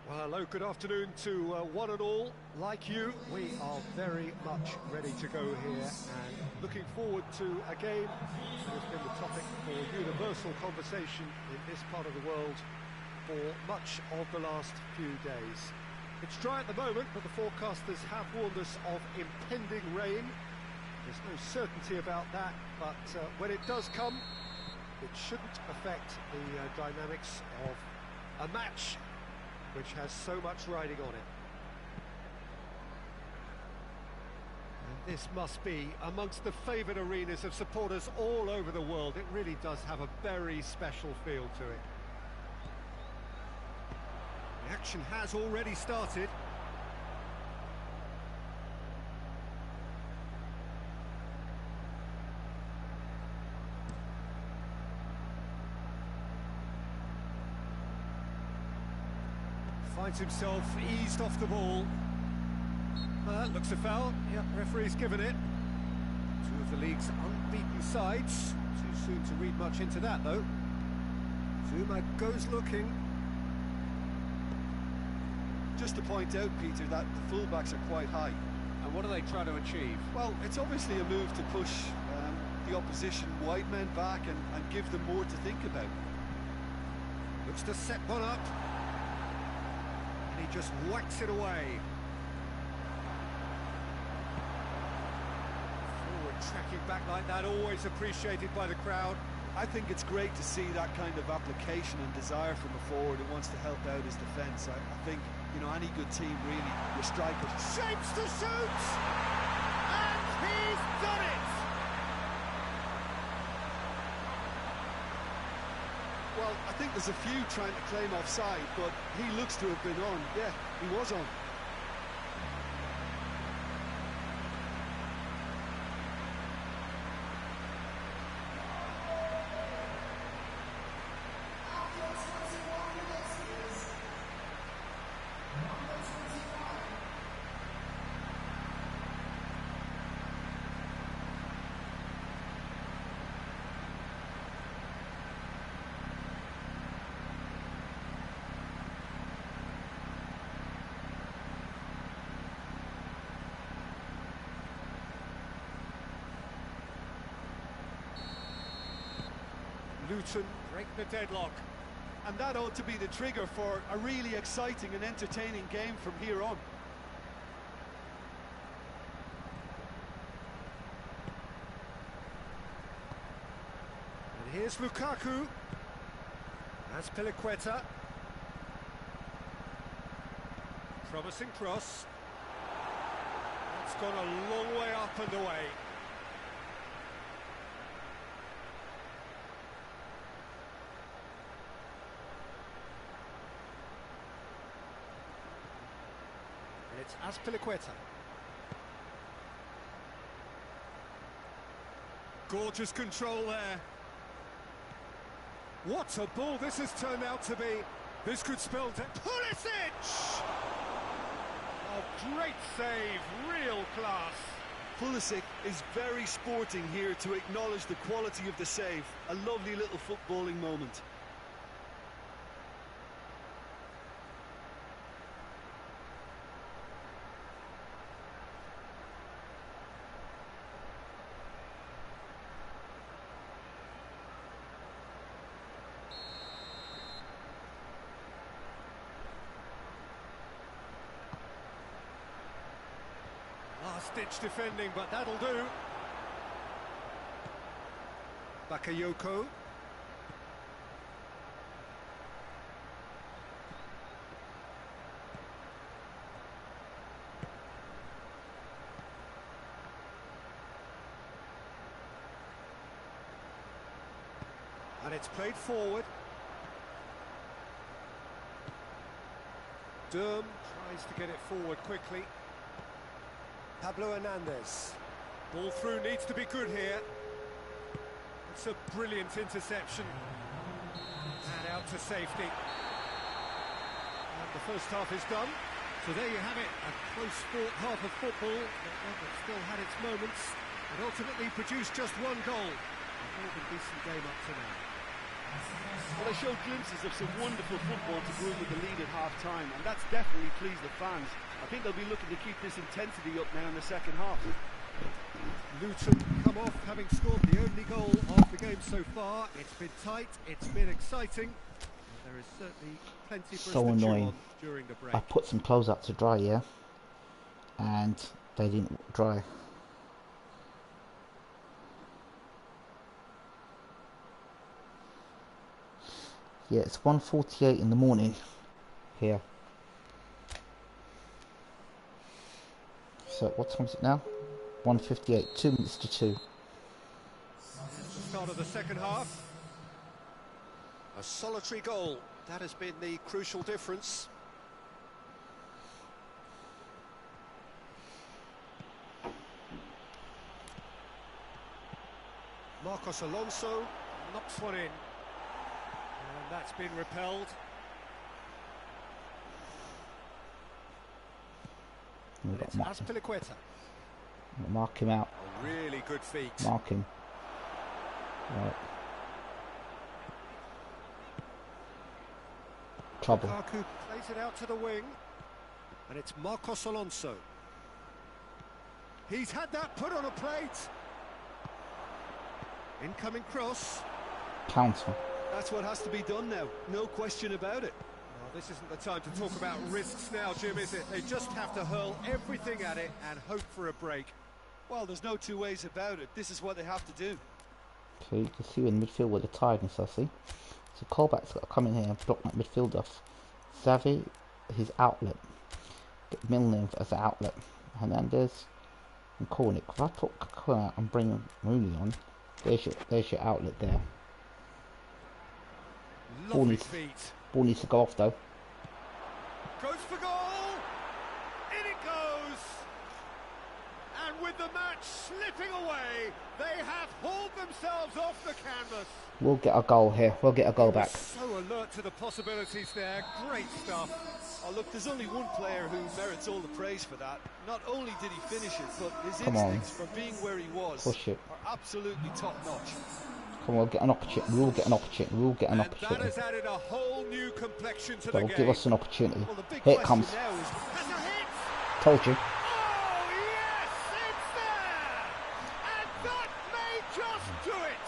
Well, hello, good afternoon to one and all. Like you, we are very much ready to go here and looking forward to a game that has been the topic for universal conversation in this part of the world for much of the last few days. It's dry at the moment, but the forecasters have warned us of impending rain. There's no certainty about that, but when it does come, it shouldn't affect the dynamics of a match which has so much riding on it. And this must be amongst the favoured arenas of supporters all over the world. It really does have a very special feel to it. The action has already started. Finds himself eased off the ball. That looks a foul. Yep, referee's given it. Two of the league's unbeaten sides. Too soon to read much into that, though. Zuma goes looking. Just to point out, Peter, that the fullbacks are quite high. And what are they trying to achieve? Well, it's obviously a move to push the opposition wide men back and give them more to think about. Looks to set one up. And he just whacks it away. Forward tracking back like that, always appreciated by the crowd. I think it's great to see that kind of application and desire from a forward who wants to help out his defence. I think, you know, any good team really, your strikers... Shapes to shoot! And he's done it! Well, I think there's a few trying to claim offside, but he looks to have been on. Yeah, he was on. Luton break the deadlock. And that ought to be the trigger for a really exciting and entertaining game from here on. And here's Lukaku. That's Piliqueta. Promising cross. It's gone a long way up and away. It's Azpilicueta. Gorgeous control there. What a ball this has turned out to be. This could spell Pulisic! Oh, great save, real class. Pulisic is very sporting here to acknowledge the quality of the save. A lovely little footballing moment. Last-ditch defending, but that'll do. Bakayoko. And it's played forward. Durm tries to get it forward quickly. Pablo Hernandez. Ball through needs to be good here. It's a brilliant interception. And out to safety. And the first half is done. So there you have it, a close-fought half of football that still had its moments, and ultimately produced just one goal. A more than decent game up to now. Well, they showed glimpses of some wonderful football to go in with the lead at half-time, and that's definitely pleased the fans. I think they'll be looking to keep this intensity up now in the second half. Luton come off having scored the only goal of the game so far. It's been tight, it's been exciting, and there is certainly plenty for So us to chew annoying. on during the break. I put some clothes out to dry, yeah, and they didn't dry. Yeah, it's 1:48 in the morning here. So what time is it now? 1:58, 2 minutes to 2. It's the start of the second half. A solitary goal, that has been the crucial difference. Marcos Alonso knocks one in. And that's been repelled. And it's Azpilicueta. Mark him out. A really good feat. Mark him. Right. Trouble. Lukaku plays it out to the wing. And it's Marcos Alonso. He's had that put on a plate. Incoming cross. Counter. That's what has to be done now, no question about it. Well, this isn't the time to talk about risks now, Jim, is it? They just have to hurl everything at it and hope for a break. Well, there's no two ways about it. This is what they have to do. Okay, you can see in midfield with the tiredness, I see. So Colback's got to come in here and block that midfield off. Xavi, his outlet. Get Milner as an outlet. Hernandez and Cornick. If I put Kaká out and bring Rooney on, there's your outlet there. Lovely feet. Ball needs to go off though. Goes for goal! In it goes! And with the match slipping away, they have hauled themselves off the canvas. We'll get a goal here. We'll get a goal back. So alert to the possibilities there. Great stuff. Oh, look, there's only one player who merits all the praise for that. Not only did he finish it, but his instincts for being where he was are absolutely top-notch. Come on, we'll get an opportunity. We'll get an opportunity. We'll get an opportunity. That has added a whole new complexion to the They'll game. give us an opportunity. Well, the big Here it question comes. now is, Has a hit! Told you. Oh, yes, it's there! And that may just do it!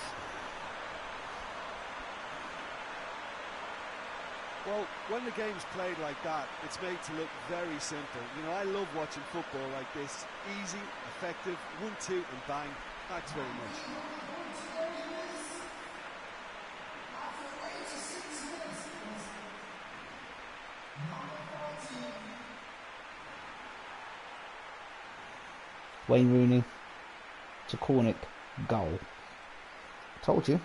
well, when the game's played like that, it's made to look very simple. You know, I love watching football like this. Easy, effective, 1-2 and bang. Thanks very much. Wayne Rooney to Cornick, goal. Told you.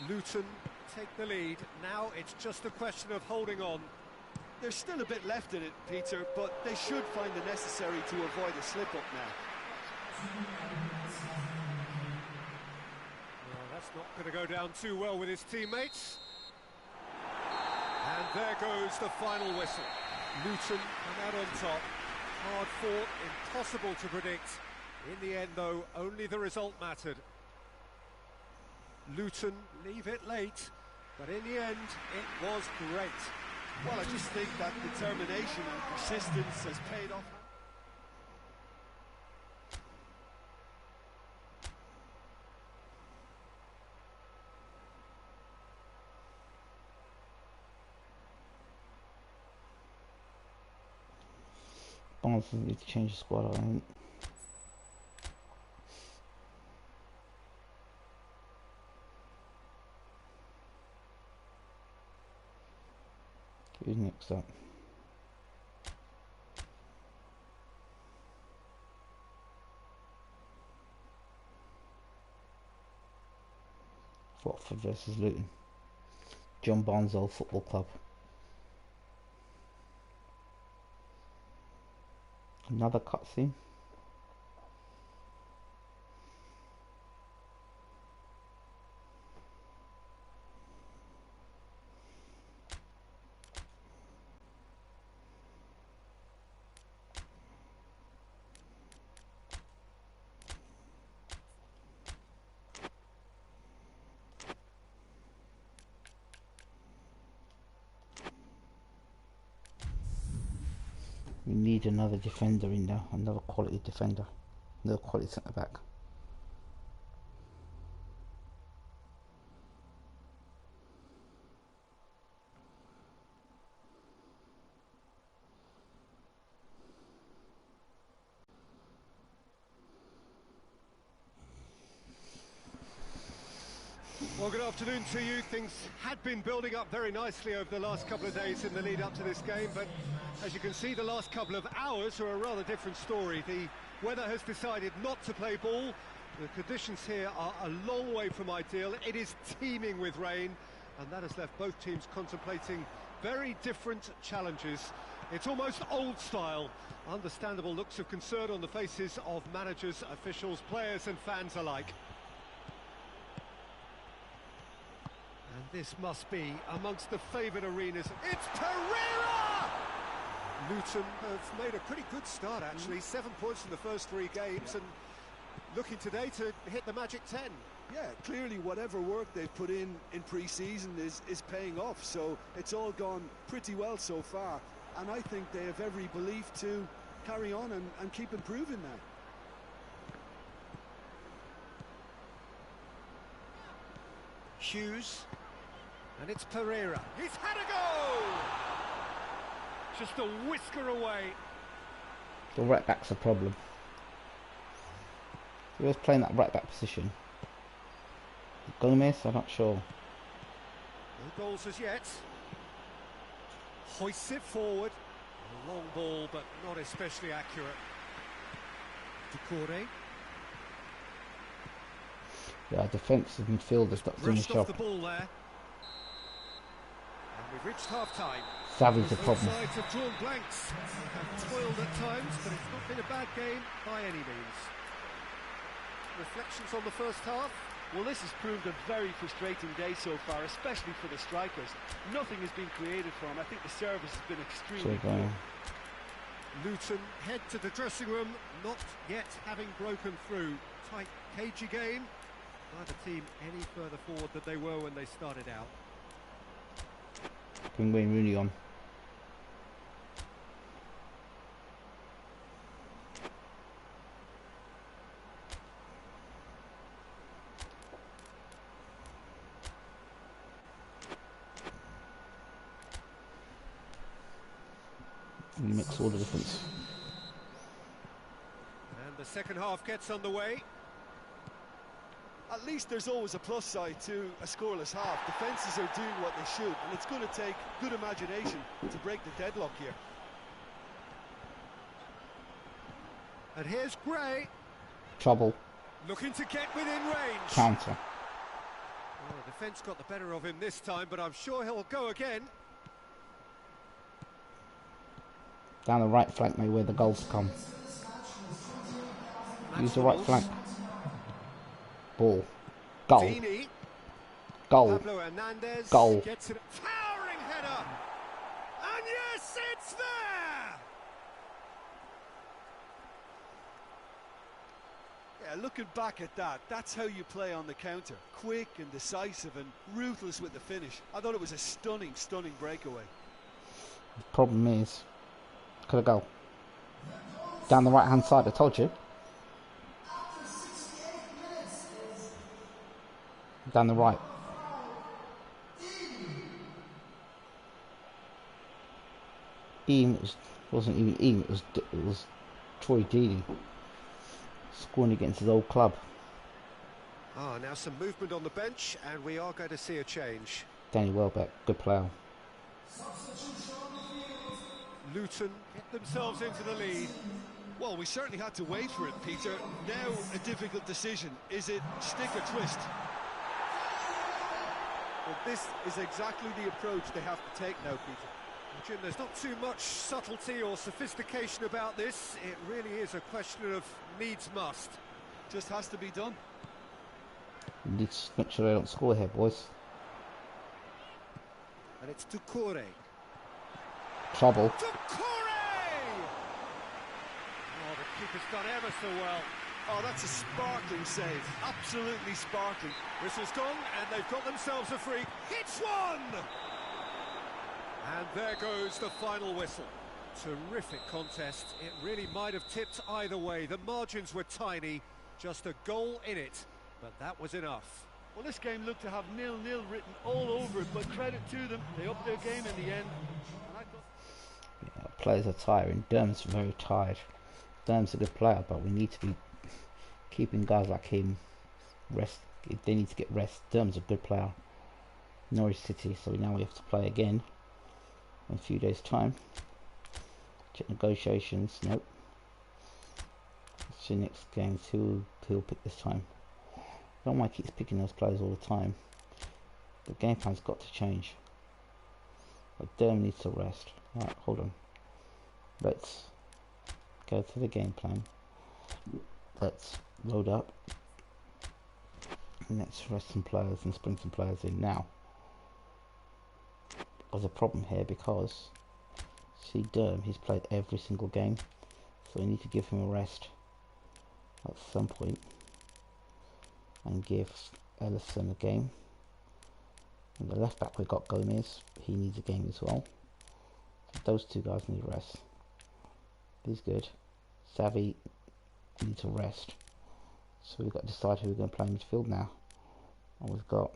Luton take the lead. Now it's just a question of holding on. There's still a bit left in it, Peter, but they should find the necessary to avoid a slip-up now. Well, that's not going to go down too well with his teammates. And there goes the final whistle. Luton come out on top. Hard fought, impossible to predict. In the end, though, only the result mattered. Luton leave it late, but in the end, it was great. Well, I just think that determination and persistence has paid off. Barnes need to change the squad, I think. Who's next up? Watford versus Luton. John Barnes Old Football Club. Another cutscene. We need another defender in there, another quality defender, another quality centre back. Well, good afternoon to you. Things had been building up very nicely over the last couple of days in the lead up to this game, but as you can see, the last couple of hours are a rather different story. The weather has decided not to play ball. The conditions here are a long way from ideal. It is teeming with rain, and that has left both teams contemplating very different challenges. It's almost old style. Understandable looks of concern on the faces of managers, officials, players and fans alike. And this must be amongst the favoured arenas. It's Pereira! Luton have made a pretty good start, actually. 7 points in the first 3 games, and looking today to hit the magic 10. Yeah, clearly whatever work they've put in pre-season is paying off, so it's all gone pretty well so far. And I think they have every belief to carry on and keep improving now. Hughes. And it's Pereira. He's had a go! Just a whisker away. The right back's a problem. He was playing that right back position. Gomez, I'm not sure. No goals as yet. Hoists it forward. A long ball, but not especially accurate. Ducouré. Yeah, defensive midfielders got to finish Brushed off off. the ball there. And we've reached half-time. Savvy's the problem. Both sides have drawn blanks. Have toiled at times, but it's not been a bad game by any means. Reflections on the first half? Well, this has proved a very frustrating day so far, especially for the strikers. Nothing has been created for them. I think the service has been extremely poor. Luton head to the dressing room, not yet having broken through. Tight, cagey game. Neither team any further forward than they were when they started out. Bring Wayne Rooney on. He makes all the difference. And the second half gets underway. At least there's always a plus side to a scoreless half. Defences are doing what they should, and it's going to take good imagination to break the deadlock here. And here's Gray. Trouble. Looking to get within range. Counter. Well, the defence got the better of him this time, but I'm sure he'll go again. Down the right flank, maybe where the goals come. Use the right flank. Ball. Goal. Dini. Goal. Pablo Hernandez Goal. gets it. Towering header. And yes, it's there! Yeah, looking back at that, that's how you play on the counter. Quick and decisive and ruthless with the finish. I thought it was a stunning, stunning breakaway. The problem is, could I go? Down the right hand side, I told you. Down the right. Wasn't even Eam, it was Troy Deeney scoring against his old club. Now some movement on the bench, and we are going to see a change. Danny Welbeck, good player. Luton get themselves into the lead. Well, we certainly had to wait for it, Peter. Now a difficult decision. Is it stick or twist? Well, this is exactly the approach they have to take now, Peter. Jim, there's not too much subtlety or sophistication about this. It really is a question of needs must. Just has to be done. You need to make sure they don't score here, boys. And it's Doucouré. Trouble. Doucouré! Oh, the keeper's done ever so well. Oh, that's a sparkling save. Absolutely sparkling. Whistle's gone, and they've got themselves a free. Hits one! And there goes the final whistle. Terrific contest. It really might have tipped either way. The margins were tiny, just a goal in it, but that was enough. Well, this game looked to have 0-0 written all over it, but credit to them. They upped their game in the end. And I thought... Yeah, players are tiring. Derm's very tired. Derm's a good player, but we need to be keeping guys like him rest. They need to get rest. Derm's a good player. Norwich City, so now we have to play again in a few days' time. Check negotiations. Nope. So next games, who'll pick this time? I don't know why he keeps picking those players all the time. The game plan's got to change. But Derm needs to rest. Alright, hold on. Let's go to the game plan. Let's load up. And let's rest some players and bring some players in now. There's a problem here because see Derm, he's played every single game, so we need to give him a rest at some point and give Ellison a game. And the left back we got Gomez, he needs a game as well. So those two guys need rest. He's good. Savvy needs a rest. So we've got to decide who we're going to play in midfield now. And we've got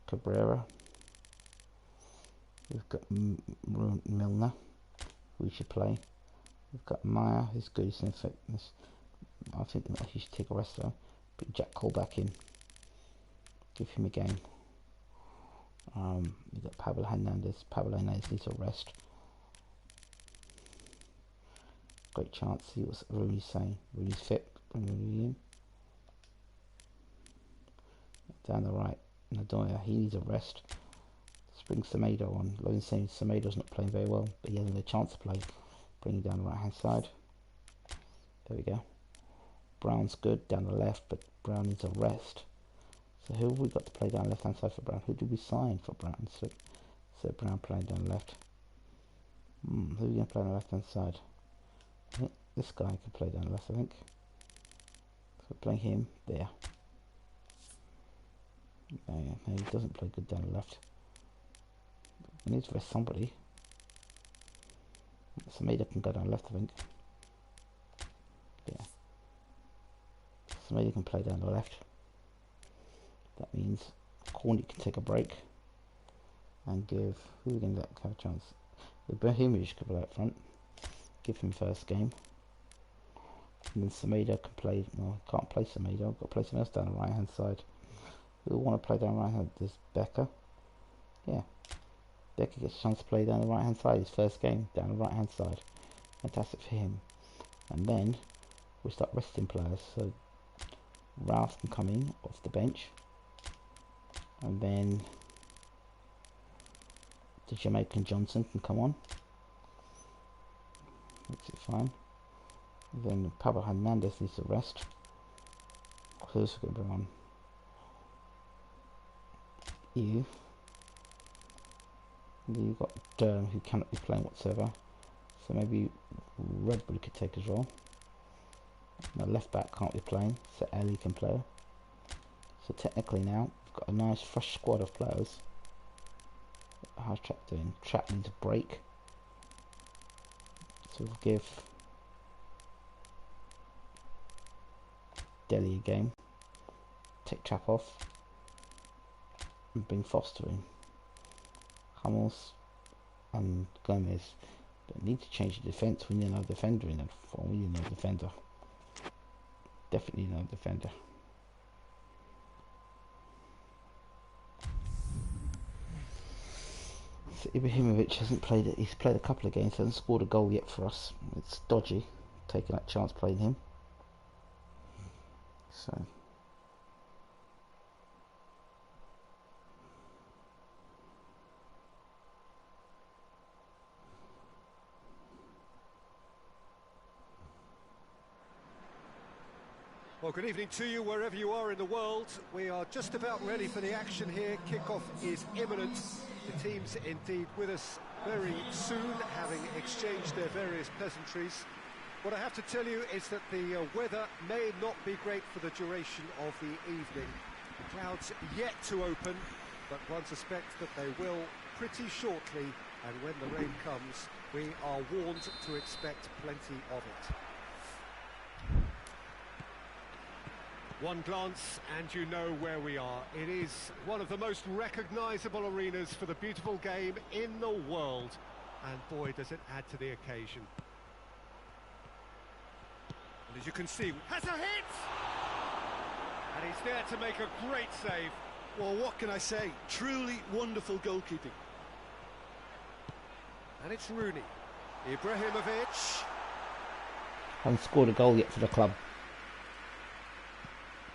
Cabrera. We've got Milner, who we should play. We've got Maya, who's good, he's in fitness. I think he should take a rest though. Put Jack Cole back in. Give him a game. We've got Pablo Hernandez. Pablo Hernandez needs a rest. Great chance, see what Rooney's saying. Rooney's fit, bring Rooney in. Down the right, Nadoya, he needs a rest. Bring Semedo on. Logan saying Semedo's not playing very well, but he hasn't a chance to play. Bring him down the right hand side. There we go. Brown's good down the left, but Brown needs a rest. So who have we got to play down the left hand side for Brown? Who did we sign for Brown? So Brown playing down the left. Who are we going to play on the left hand side? I think this guy can play down the left, I think. So we're playing him there. No, he doesn't play good down the left. We need to rest somebody. Semedo can go down left, I think. Yeah. Semedo can play down the left. That means Corny can take a break and give. Who are we going to let have a chance? The Bohemians could play up front. Give him first game. And then Semedo can play. No, I can't play Semedo. I've got to play someone else down the right hand side. Who want to play down the right hand? There's Becker. Yeah. Becker gets a chance to play down the right hand side, his first game down the right hand side. Fantastic for him. And then we start resting players, so Ralph can come in off the bench, and then the Jamaican Johnson can come on, Makes it fine. Then Pablo Hernandez needs to rest. Who's going to bring on? You. Then you've got Durham, who cannot be playing whatsoever. So maybe Redbull could take his role. Now left back can't be playing, so Ellie can play. So technically now we've got a nice fresh squad of players. How's Trap doing? Trap needs a break. So we'll give Delhi a game. Take Trap off. And bring Foster in. Hummels and Gomez. But need to change the defence. We need another defender in that form. We need another defender. Definitely another defender. So Ibrahimovic hasn't played it. He's played a couple of games, hasn't scored a goal yet for us. It's dodgy taking that chance playing him. So Well, good evening to you wherever you are in the world. We are just about ready for the action here. Kickoff is imminent. The team's indeed with us very soon, having exchanged their various pleasantries. What I have to tell you is that the weather may not be great for the duration of the evening. The clouds yet to open, but one suspects that they will pretty shortly, and when the rain comes, we are warned to expect plenty of it. One glance and you know where we are. It is one of the most recognisable arenas for the beautiful game in the world. And boy, does it add to the occasion. And as you can see, has a hit! And he's there to make a great save. Well, what can I say? Truly wonderful goalkeeping. And it's Rooney. Ibrahimovic. Haven't scored a goal yet for the club.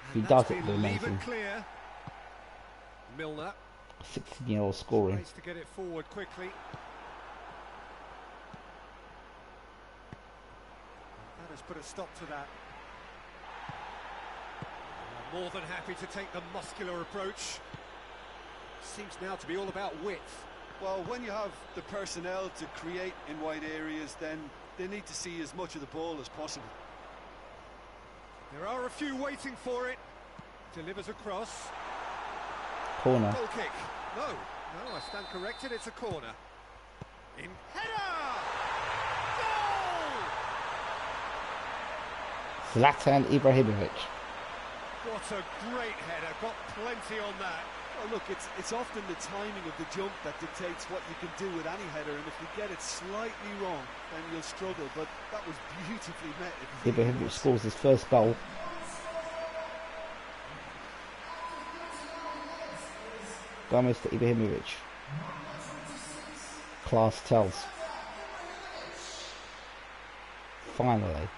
If he does, it'll be amazing. Clear. Milner. 16-year-old scoring. Tries to get it forward quickly. That has put a stop to that. More than happy to take the muscular approach. Seems now to be all about width. Well, when you have the personnel to create in wide areas, then they need to see as much of the ball as possible. There are a few waiting for it. Delivers across. Corner. Goal kick. No, I stand corrected. It's a corner. In header! Goal! Zlatan Ibrahimovic. What a great header. Got plenty on that. Well, look, it's often the timing of the jump that dictates what you can do with any header, and if you get it slightly wrong, then you'll struggle. But that was beautifully met. Ibrahimovic scores his first goal. Gomez to Ibrahimovic. Class tells. Finally.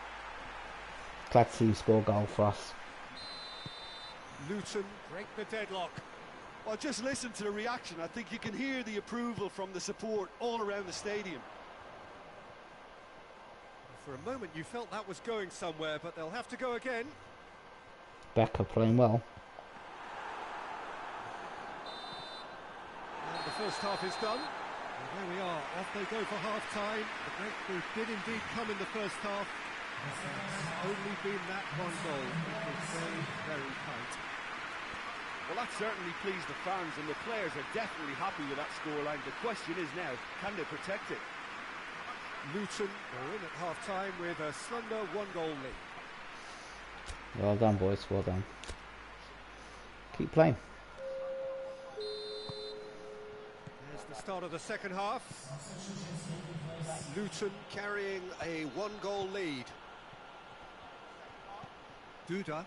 Glad to see you score a goal for us. Luton break the deadlock. Well, just listen to the reaction. I think you can hear the approval from the support all around the stadium. For a moment you felt that was going somewhere, but they'll have to go again. Becker playing well. And the first half is done. And there we are, off they go for half-time. The breakthrough did indeed come in the first half. It's only been that one goal. It was very, very tight. Well, that certainly pleased the fans, and the players are definitely happy with that scoreline. The question is now, can they protect it? Luton are in at half-time with a slender one-goal lead. Well done, boys. Well done. Keep playing. There's the start of the second half. Luton carrying a one-goal lead. Duda.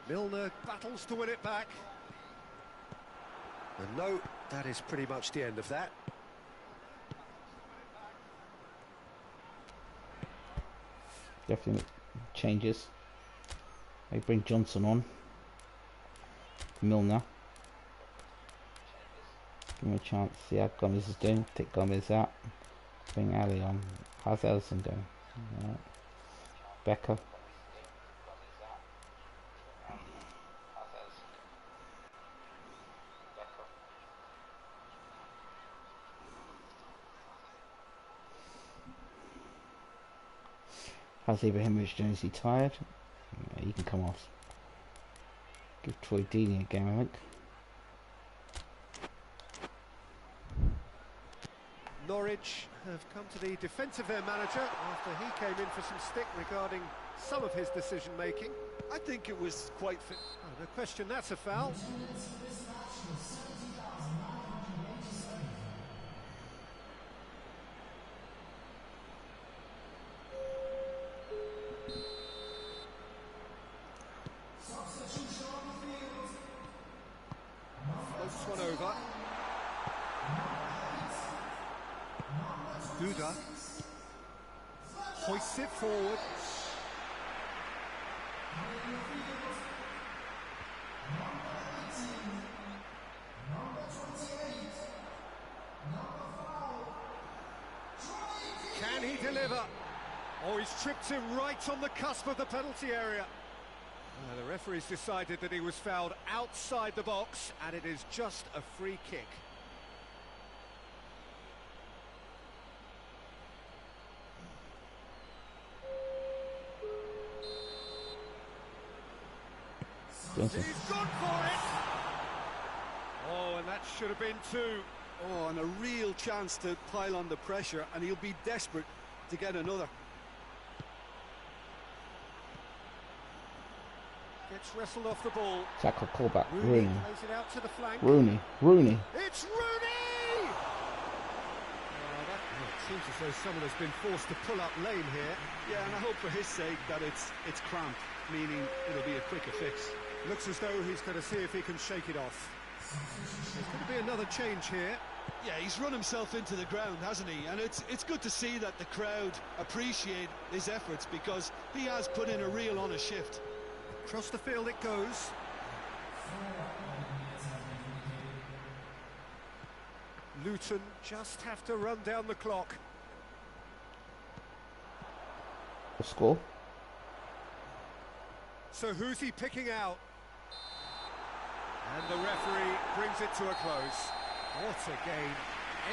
Milner battles to win it back. And no, that is pretty much the end of that. Definitely changes. They bring Johnson on. Milner. Give him a chance. See how Gomez is doing. Take Gomez out. Bring Ali on. How's Ellison going? Right. Becker. How's Ibrahimovic doing? Is he tired? Yeah, he can come off. Give Troy Deeney a game, I think. Norwich have come to the defence of their manager after he came in for some stick regarding some of his decision-making. I think it was quite fit. Oh, no question, that's a foul. Floats one over. Duda hoists it forward. Can he deliver? Oh, he's tripped him right on the cusp of the penalty area. The referee's decided that he was fouled outside the box, and it is just a free kick. He's gone for it! Oh, and that should have been two. Oh, and a real chance to pile on the pressure, and he'll be desperate to get another. Gets wrestled off the ball. Tackle callback. Rooney Rooney. plays it out to the flank. Rooney. Rooney. It's Rooney! It seems as though someone has been forced to pull up lane here. Yeah, and I hope for his sake that it's cramped, meaning it'll be a quicker fix. Looks as though he's going to see if he can shake it off. There's going to be another change here. Yeah, he's run himself into the ground, hasn't he? And it's good to see that the crowd appreciate his efforts, because he has put in a real honest shift. Across the field it goes. Luton just have to run down the clock. The score. So who's he picking out? And the referee brings it to a close. What a game.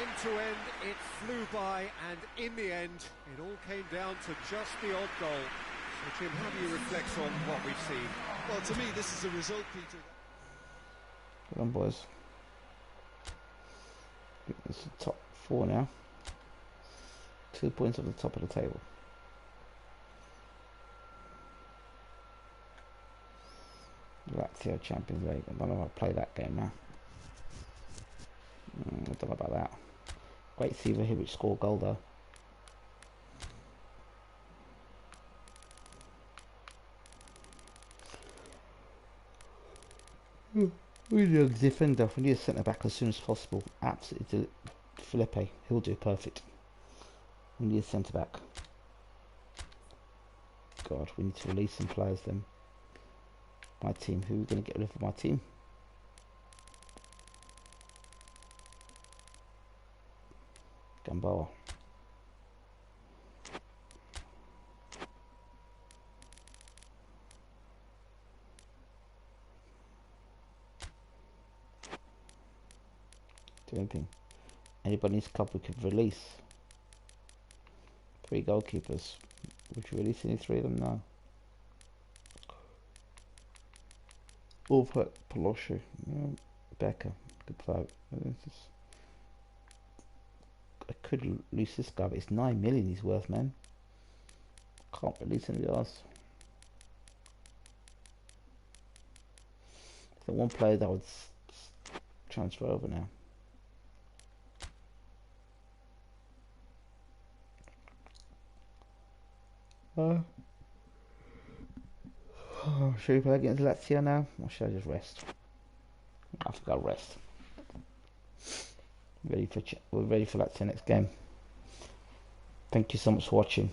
End to end, it flew by, and in the end, it all came down to just the odd goal. So Jim, how do you reflect on what we've seen? Well, to me, this is a result, Peter. Good on, boys. It's the top four now. 2 points at the top of the table. Lazio Champions League. I don't know if I'll play that game now. I don't know about that. Great to see Ibrahimovic score a goal though. We need a defender. We need a centre back as soon as possible. Absolutely, Felipe. He'll do perfect. We need a centre back. God, we need to release some players then. My team. Who are we going to get rid of my team? Gamboa. Do anything. Anybody needs a club we could release. 3 goalkeepers. Would you release any 3 of them? No. Ulfert, Pelosi, Becker. Good vote. I could release this guy, but it's 9 million he's worth, man. Can't release anybody else. The one player that would transfer over now. Should we play against Lazio now, or should I just rest? I think I'll rest. We're ready for Lazio next game. Thank you so much for watching.